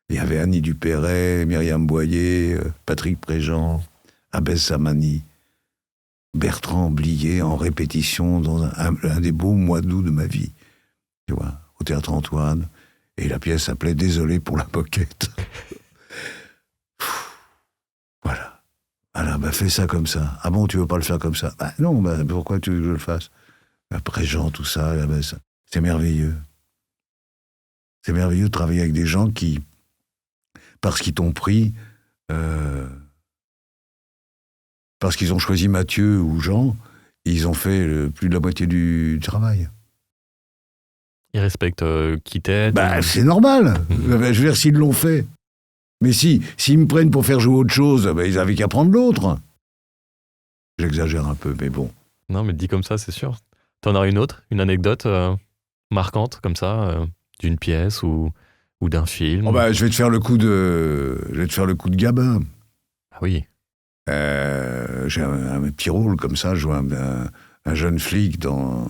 Il y avait Annie Dupéret, Myriam Boyer, Patrick Préjean, Abbès Samani. Bertrand Blier en répétition dans un des beaux mois d'août de ma vie. Tu vois, au Théâtre Antoine. Et la pièce s'appelait « Désolé pour la moquette ». Voilà. Alors, fais ça comme ça. Ah bon, tu veux pas le faire comme ça ? Non, pourquoi tu veux que je le fasse ? Préjean, tout ça, c'est merveilleux. C'est merveilleux de travailler avec des gens qui, parce qu'ils t'ont pris, parce qu'ils ont choisi Mathieu ou Jean, ils ont fait plus de la moitié du travail. Ils respectent qui t'aide. C'est normal. Je veux dire, s'ils l'ont fait. Mais s'ils me prennent pour faire jouer autre chose, ils avaient qu'à prendre l'autre. J'exagère un peu, mais bon. Non, mais dit comme ça, c'est sûr. T'en as une autre, une anecdote marquante comme ça, d'une pièce ou d'un film. Je vais te faire le coup de Gabin. Ah oui. J'ai un petit rôle comme ça, je joue un jeune flic dans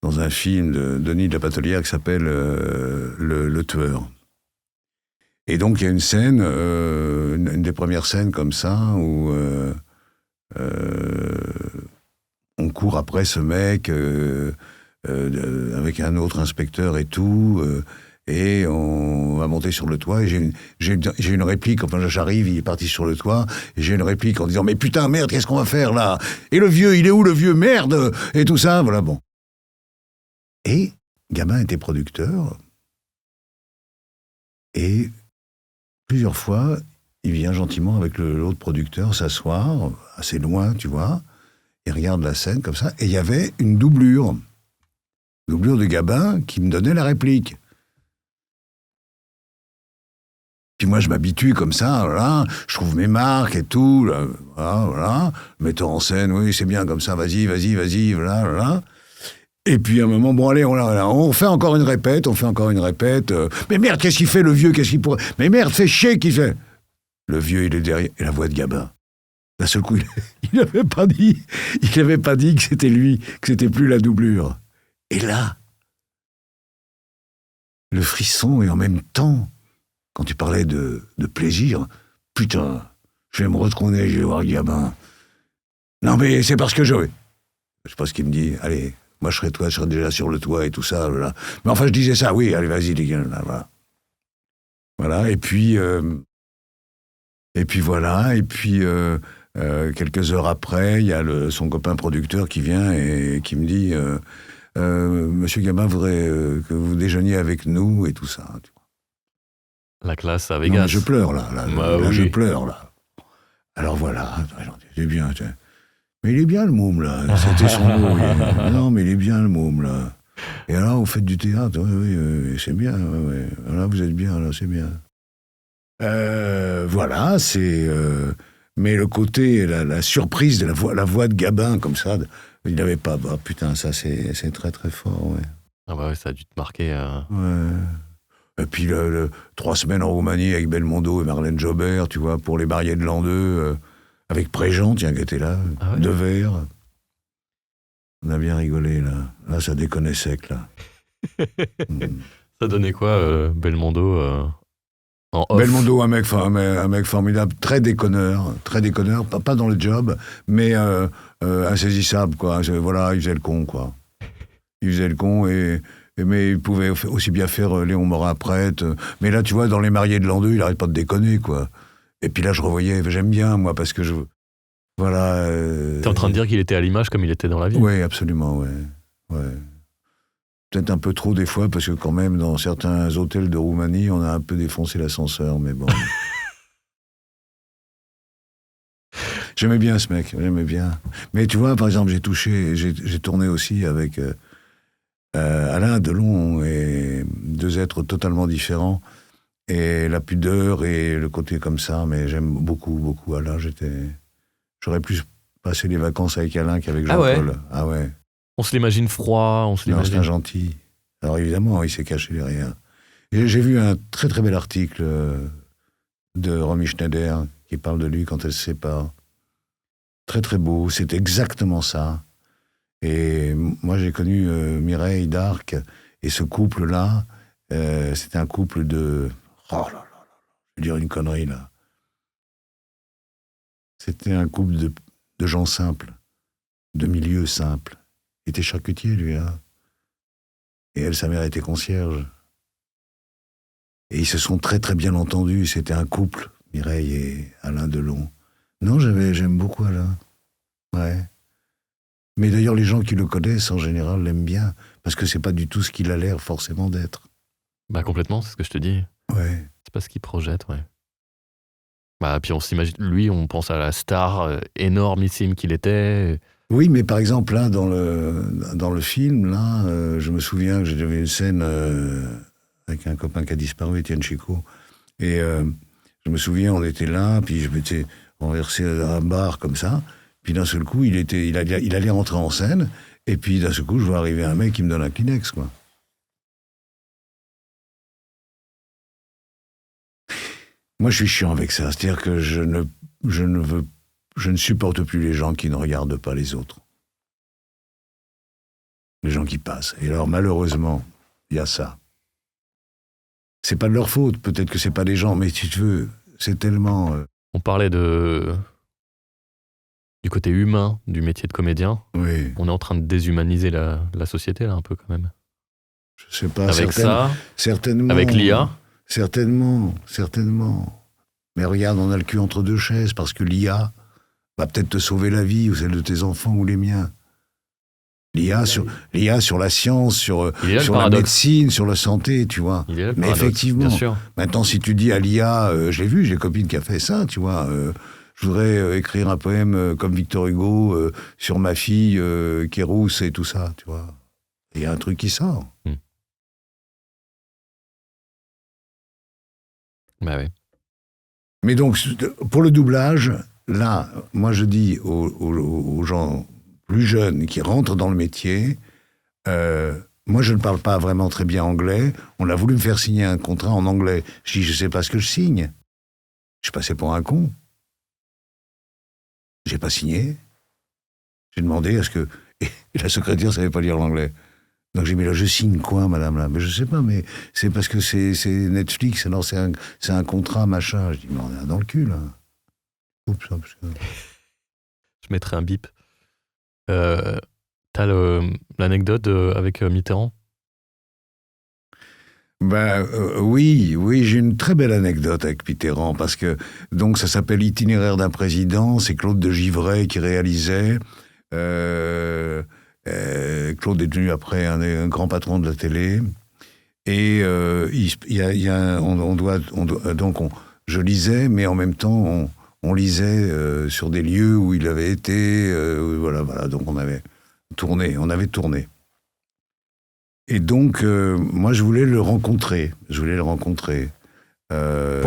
un film de Denis de la Patelière qui s'appelle le Tueur. Et donc, il y a une scène, une des premières scènes comme ça, où on court après ce mec avec un autre inspecteur et tout, et on va monter sur le toit, et j'ai une réplique, enfin j'arrive, il est parti sur le toit, et j'ai une réplique en disant « Mais putain, merde, qu'est-ce qu'on va faire là ? Et le vieux, il est où le vieux ? Merde !» Et tout ça, voilà, bon. Et Gabin était producteur, et plusieurs fois, il vient gentiment avec l'autre producteur s'asseoir, assez loin, tu vois, il regarde la scène comme ça, et il y avait une doublure de Gabin qui me donnait la réplique. Puis moi, je m'habitue comme ça, voilà, je trouve mes marques et tout, là, voilà, metteur en scène, oui, c'est bien comme ça, vas-y, voilà. Et puis à un moment, bon allez, on fait encore une répète, mais merde, qu'est-ce qu'il fait le vieux, qu'est-ce qu'il pourrait... Mais merde, c'est chier qu'il fait. Le vieux, il est derrière, et la voix de Gabin. D'un seul coup, il n'avait pas dit que c'était lui, que c'était plus la doublure. Et là, le frisson, et en même temps, quand tu parlais de plaisir, putain, je vais me retourner, je vais voir Gabin. Non mais c'est parce que je sais pas ce qu'il me dit, allez, moi je serais déjà sur le toit et tout ça, là. Mais enfin je disais ça, oui, allez vas-y les gars, là, voilà. Voilà, et puis voilà, et puis quelques heures après, il y a son copain producteur qui vient et qui me dit Monsieur Gabin voudrait que vous déjeuniez avec nous et tout ça. Tu vois. La classe à Vegas. Non, je pleure là oui. Je pleure là. Alors voilà, c'est bien. Mais il est bien le môme là, c'était son mot. Non mais il est bien le môme là. Et alors vous faites du théâtre, oui, c'est bien. Ouais. Là vous êtes bien, là c'est bien. Voilà, c'est. Mais le côté, la surprise de la voix de Gabin comme ça, il n'avait pas. Bah, putain, ça c'est très très fort, ouais. Ah bah ouais, ça a dû te marquer. Ouais. Et puis 3 semaines en Roumanie avec Belmondo et Marlène Jobert, tu vois, pour les mariés de l'an 2, avec Préjean, tiens, qui était là, Devers. On a bien rigolé, là. Là, ça déconnait sec, là. Ça donnait quoi, Belmondo en off? Belmondo, un mec formidable, très déconneur, pas dans le job, mais insaisissable, quoi. Voilà, il faisait le con, quoi. Mais il pouvait aussi bien faire Léon Morin-Prêtre. Mais là, tu vois, dans Les Mariés de l'an 2, il arrête pas de déconner, quoi. Et puis là, je revoyais, j'aime bien, moi, parce que je... Voilà... T'es en train de dire qu'il était à l'image comme il était dans la vie? Oui, absolument, ouais. Peut-être un peu trop des fois, parce que quand même, dans certains hôtels de Roumanie, on a un peu défoncé l'ascenseur, mais bon... J'aimais bien ce mec, j'aimais bien. Mais tu vois, par exemple, j'ai tourné aussi avec... Alain Delon et 2 êtres totalement différents, et la pudeur et le côté comme ça, mais j'aime beaucoup Alain. J'aurais plus passé les vacances avec Alain qu'avec Jean-Paul. Ah ouais. On se l'imagine froid, on se l'imagine... Non, c'est un gentil. Alors évidemment, il s'est caché derrière. Et j'ai vu un très très bel article de Romy Schneider qui parle de lui quand elle se sépare. Très très beau, c'est exactement ça. Et moi, j'ai connu Mireille d'Arc, et ce couple-là, c'était un couple de... Oh là là, je vais dire une connerie, là. C'était un couple de gens simples, de milieux simples. Il était charcutier, lui, hein. Et elle, sa mère, était concierge. Et ils se sont très très bien entendus. C'était un couple, Mireille et Alain Delon. Non, j'aime beaucoup Alain. Ouais. Mais d'ailleurs, les gens qui le connaissent, en général, l'aiment bien, parce que c'est pas du tout ce qu'il a l'air forcément d'être. Bah complètement, c'est ce que je te dis. Ouais. C'est pas ce qu'il projette, ouais. Bah puis on s'imagine, lui, on pense à la star énormissime qu'il était. Oui, mais par exemple, là, dans le film, là, je me souviens que j'avais une scène avec un copain qui a disparu, Étienne Chicot, et je me souviens, on était là, puis je m'étais renversé à un bar comme ça. Puis d'un seul coup, il allait rentrer en scène, et puis d'un seul coup, je vois arriver un mec qui me donne un Kleenex, quoi. Moi, je suis chiant avec ça. C'est-à-dire que je ne supporte plus les gens qui ne regardent pas les autres. les gens qui passent. Et alors, malheureusement, il y a ça. C'est pas de leur faute, peut-être que c'est pas des gens, mais si tu veux, c'est tellement... On parlait du côté humain du métier de comédien. Oui, On est en train de déshumaniser la société, là, un peu, quand même. je sais pas. Avec ça, certainement, avec l'IA. Certainement. Mais regarde, on a le cul entre deux chaises, parce que l'IA va peut-être te sauver la vie, ou celle de tes enfants, ou les miens. L'IA sur la science, sur la médecine, sur la santé, tu vois. Il est là, le Mais paradoxe, effectivement, bien sûr. maintenant, si tu dis à l'IA, je l'ai vu, j'ai une copine qui a fait ça, tu vois, je voudrais écrire un poème comme Victor Hugo sur ma fille qui est rousse et tout ça, tu vois. Il y a un truc qui sort. Bah oui. Mais donc, pour le doublage, là, moi je dis aux gens plus jeunes qui rentrent dans le métier, moi je ne parle pas vraiment très bien anglais, on a voulu me faire signer un contrat en anglais. Je dis, je sais pas ce que je signe. Je suis passé pour un con. J'ai pas signé. J'ai demandé à ce que... Et la secrétaire savait pas lire l'anglais. Donc j'ai dit, mais là, je signe quoi, madame, là? Mais je sais pas, mais c'est parce que c'est Netflix, alors c'est un contrat, machin. Je dis, mais on est dans le cul, là. Oups, ça, parce que... Je mettrai un bip. T'as l'anecdote avec Mitterrand? Oui, j'ai une très belle anecdote avec Mitterrand, parce que donc ça s'appelle Itinéraire d'un président, c'est Claude de Givray qui réalisait. Claude est devenu après un grand patron de la télé, et je lisais, mais en même temps on lisait sur des lieux où il avait été, voilà, donc on avait tourné. Et donc, moi, je voulais le rencontrer. Pour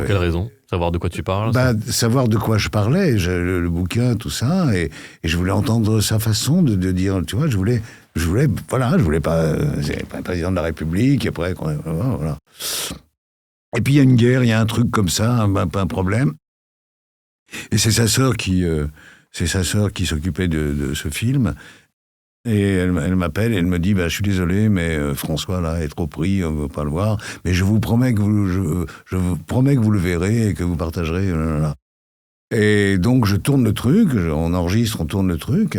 quelle raison? Savoir de quoi tu parles? Savoir de quoi je parlais, le bouquin, tout ça, et je voulais entendre sa façon de dire, tu vois, je voulais pas, c'est pas un président de la République, et après, voilà. Et puis il y a une guerre, il y a un truc comme ça, pas un problème. Et c'est sa sœur qui s'occupait de ce film. Et elle m'appelle et elle me dit, je suis désolé, mais François là est trop pris, on ne veut pas le voir, mais je vous promets que je vous promets que vous le verrez et que vous partagerez. Et donc je tourne le truc, on enregistre, on tourne le truc,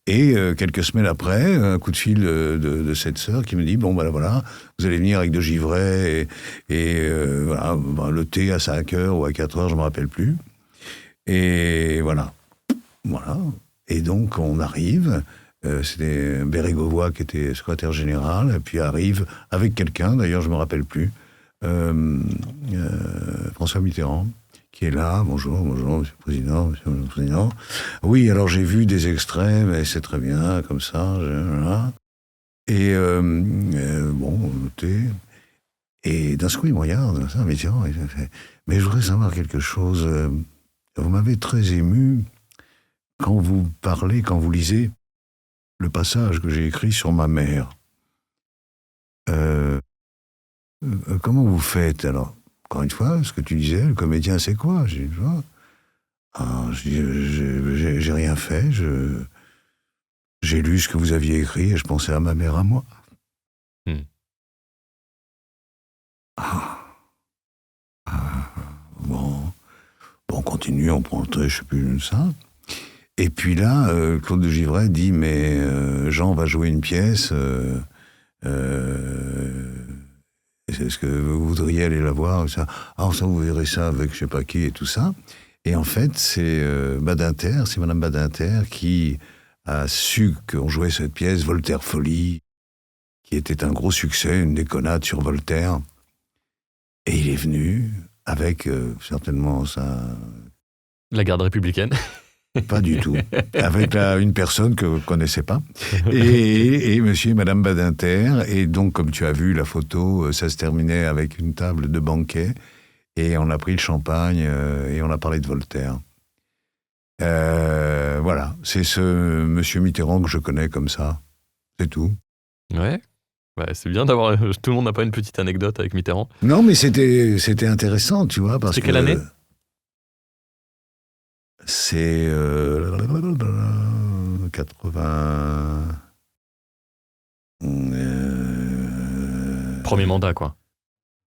et quelques semaines après, un coup de fil de cette sœur qui me dit, voilà, vous allez venir avec de Givray, et voilà, le thé à 5h ou à 4h, je ne me rappelle plus. Et voilà. Et donc on arrive... c'était Bérégovoy qui était secrétaire général, et puis arrive avec quelqu'un, d'ailleurs je ne me rappelle plus, François Mitterrand, qui est là. Bonjour, monsieur le président. Oui, alors j'ai vu des extraits, mais c'est très bien, comme ça. Et notez. Et d'un coup, il me regarde, ça, Mitterrand, il fait, mais je voudrais savoir quelque chose. Vous m'avez très ému quand vous parlez, quand vous lisez le passage que j'ai écrit sur ma mère. Comment vous faites? Alors, encore une fois, ce que tu disais, le comédien, c'est quoi? J'ai rien fait, j'ai lu ce que vous aviez écrit et je pensais à ma mère, à moi. Bon, on continue, on prend le trait, je sais plus ça. Et puis là, Claude de Givray dit, mais Jean va jouer une pièce, est-ce que vous voudriez aller la voir? Ça, vous verrez ça avec je sais pas qui et tout ça. Et en fait, c'est Madame Badinter qui a su qu'on jouait cette pièce, Voltaire Folie, qui était un gros succès, une déconnade sur Voltaire. Et il est venu avec certainement la garde républicaine. Pas du tout. Avec une personne que vous ne connaissez pas. Et monsieur et madame Badinter. Et donc, comme tu as vu la photo, ça se terminait avec une table de banquet. Et on a pris le champagne et on a parlé de Voltaire. Voilà. C'est ce monsieur Mitterrand que je connais comme ça. C'est tout. Ouais. C'est bien d'avoir... Tout le monde n'a pas une petite anecdote avec Mitterrand. Non, mais c'était intéressant, tu vois. C'est quelle année? C'est 80... premier mandat, quoi.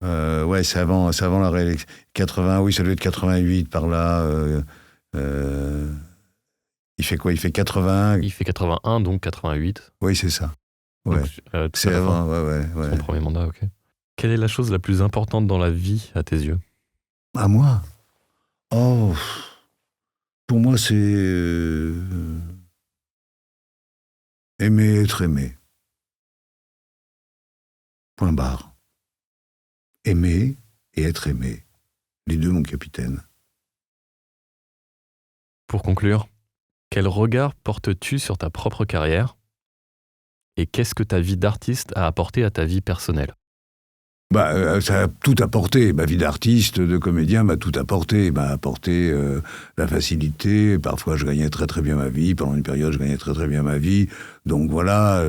Ouais, c'est avant la réélection. 80, oui, ça doit être 88 par là. Il fait quoi? Il fait 80. Il fait 81, donc 88. Oui, c'est ça. Ouais. Donc, tout C'est à la fin, avant, ouais. son premier mandat, ok. Quelle est la chose la plus importante dans la vie, à tes yeux? À moi? Oh, pour moi, c'est aimer, être aimé. Point barre. Aimer et être aimé. Les deux, mon capitaine. Pour conclure, quel regard portes-tu sur ta propre carrière? Et qu'est-ce que ta vie d'artiste a apporté à ta vie personnelle? Ça a tout apporté. Ma vie d'artiste, de comédien m'a tout apporté. M'a apporté la facilité. Parfois, je gagnais très très bien ma vie. Pendant une période, je gagnais très très bien ma vie. Donc voilà,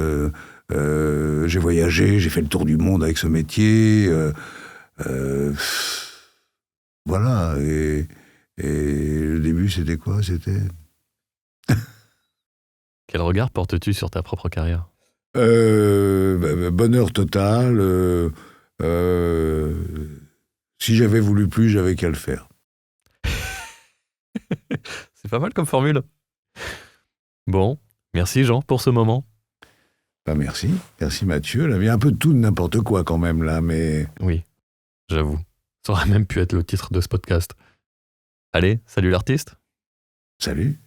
j'ai voyagé, j'ai fait le tour du monde avec ce métier. Voilà. Et le début, c'était quoi? C'était... Quel regard portes-tu sur ta propre carrière? Bonheur total. Si j'avais voulu plus, j'avais qu'à le faire. C'est pas mal comme formule. Bon, merci Jean pour ce moment. Merci Mathieu. Là, il y a un peu de tout, de n'importe quoi quand même là, mais... Oui, j'avoue. Ça aurait même pu être le titre de ce podcast. Allez, salut l'artiste. Salut.